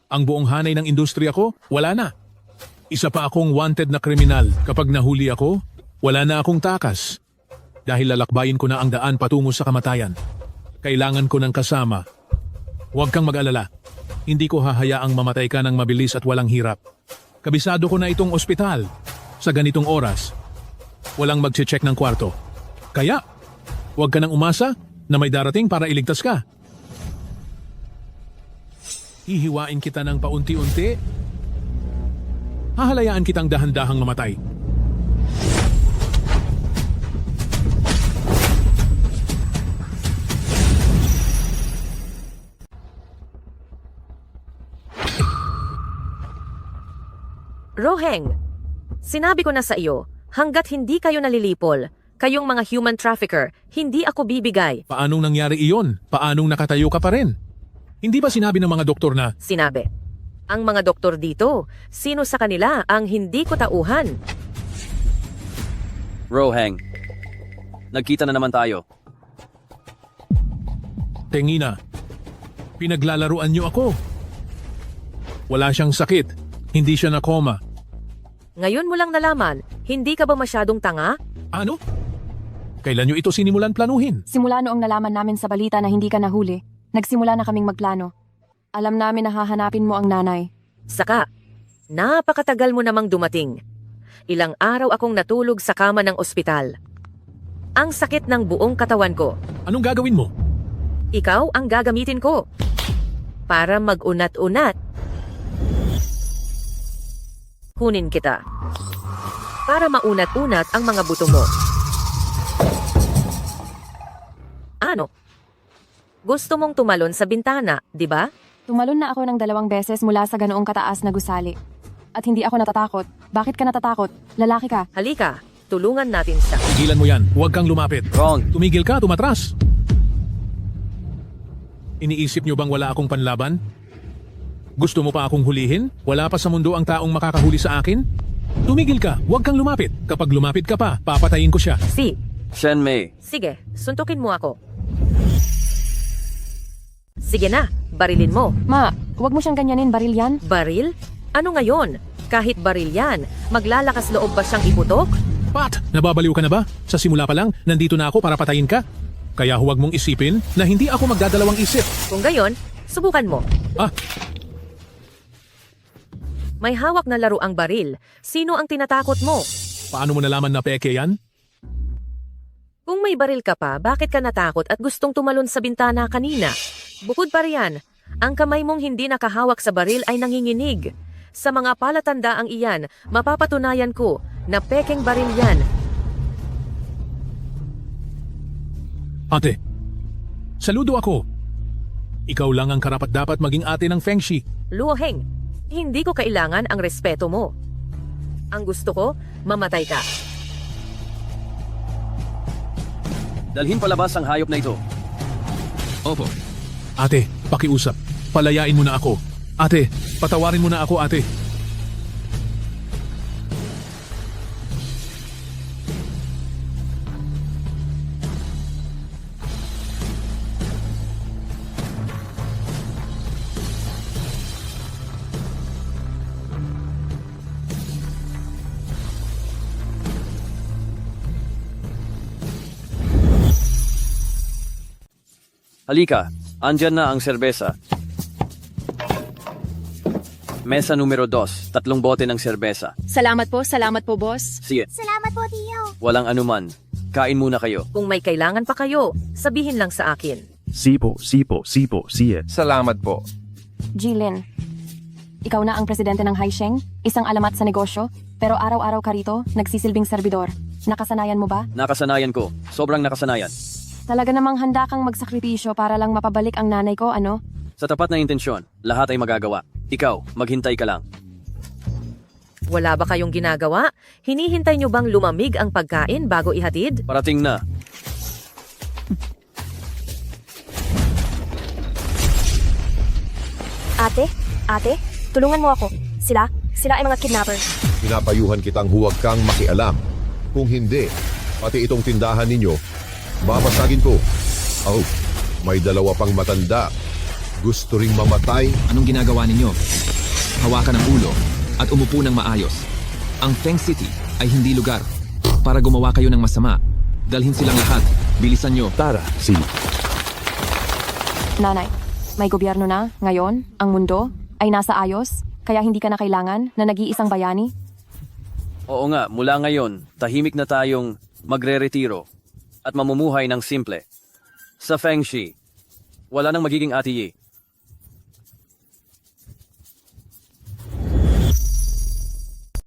Ang buong hanay ng industriya ko, wala na. Isa pa akong wanted na kriminal. Kapag nahuli ako, wala na akong takas. Dahil lalakbayin ko na ang daan patungo sa kamatayan. Kailangan ko ng kasama. Huwag kang mag-alala. Hindi ko hahayaang mamatay ka ng mabilis at walang hirap. Kabisado ko na itong ospital. Sa ganitong oras, walang magche-check ng kwarto. Kaya, huwag ka nang umasa na may darating para iligtas ka. Hihiwain kita ng paunti-unti. Hahalayaan kitang dahan-dahang mamatay. Roheng, sinabi ko na sa iyo, hanggat hindi kayo nalilipol, kayong mga human trafficker, hindi ako bibigay. Paanong nangyari iyon? Paanong nakatayo ka pa rin? Hindi ba sinabi ng mga doktor na... Sinabi. Ang mga doktor dito, sino sa kanila ang hindi ko tauhan? Roheng, nagkita na naman tayo. Tengina, pinaglalaruan niyo ako. Wala siyang sakit, hindi siya na koma. Ngayon mo lang nalaman, hindi ka ba masyadong tanga? Ano? Kailan niyo ito sinimulan planuhin? Simula noong nalaman namin sa balita na hindi ka nahuli, nagsimula na kaming magplano. Alam namin na hahanapin mo ang nanay. Saka, napakatagal mo namang dumating. Ilang araw akong natulog sa kama ng ospital. Ang sakit ng buong katawan ko. Anong gagawin mo? Ikaw ang gagamitin ko. Para mag-unat-unat. Kunin kita. Para maunat-unat ang mga buto mo. Gusto mong tumalon sa bintana, di ba? Tumalon na ako ng 2 beses mula sa ganoong kataas na gusali. At hindi ako natatakot. Bakit ka natatakot? Lalaki ka. Halika, tulungan natin siya. Tigilan mo yan. Huwag kang lumapit. Wrong. Tumigil ka, tumatras. Iniisip nyo bang wala akong panlaban? Gusto mo pa akong hulihin? Wala pa sa mundo ang taong makakahuli sa akin? Tumigil ka, huwag kang lumapit. Kapag lumapit ka pa, papatayin ko siya. Shen Mei. Sige, suntukin mo ako. Sige na, barilin mo. Ma, huwag mo siyang ganyanin, baril yan. Baril? Ano ngayon? Kahit baril yan, maglalakas loob ba siyang iputok? Pat, nababaliw ka na ba? Sa simula pa lang, nandito na ako para patayin ka. Kaya huwag mong isipin na hindi ako magdadalawang isip. Kung gayon, subukan mo. May hawak na laro ang baril. Sino ang tinatakot mo? Paano mo nalaman na peke yan? Kung may baril ka pa, bakit ka natakot at gustong tumalon sa bintana kanina? Bukod pa riyan, ang kamay mong hindi nakahawak sa baril ay nanginginig. Sa mga palatandaang iyan, mapapatunayan ko na pekeng baril yan. Ate, saludo ako. Ikaw lang ang karapat-dapat maging ate ng Feng Shi. Luo Heng, hindi ko kailangan ang respeto mo. Ang gusto ko, mamatay ka. Dalhin palabas ang hayop na ito. Opo. Ate, pakiusap. Palayain mo na ako. Ate, patawarin mo na ako, ate. Halika, andyan na ang serbesa. Mesa numero 2, 3 bote ng serbesa. Salamat po, boss. Sige, Salamat po, Tio. walang anuman. Kain muna kayo. Kung may kailangan pa kayo, sabihin lang sa akin. Sipo, siye. Salamat po. Jilin, ikaw na ang presidente ng Haisheng, isang alamat sa negosyo, pero araw-araw ka rito, nagsisilbing serbidor. Nakasanayan mo ba? Nakasanayan ko. Sobrang nakasanayan. Talaga namang handa kang magsakripisyo para lang mapabalik ang nanay ko, ano? Sa tapat na intensyon, lahat ay magagawa. Ikaw, maghintay ka lang. Wala ba kayong ginagawa? Hinihintay nyo bang lumamig ang pagkain bago ihatid? Parating na. Ate, tulungan mo ako. Sila ay mga kidnappers. Pinapayuhan kitang huwag kang makialam. Kung hindi, pati itong tindahan ninyo, babasagin ko. Oh, may 2 pang matanda. Gusto ring mamatay. Anong ginagawa ninyo? Hawakan ang ulo at umupo ng maayos. Ang Feng City ay hindi lugar para gumawa kayo ng masama. Dalhin silang lahat. Bilisan nyo. Tara, Nanay, may gobyerno na, ngayon, ang mundo, ay nasa ayos, kaya hindi ka na kailangan na nag-iisang bayani? Oo nga, mula ngayon, tahimik na tayong magre-retiro at mamumuhay ng simple. Sa Feng Shi, wala nang magiging atiye.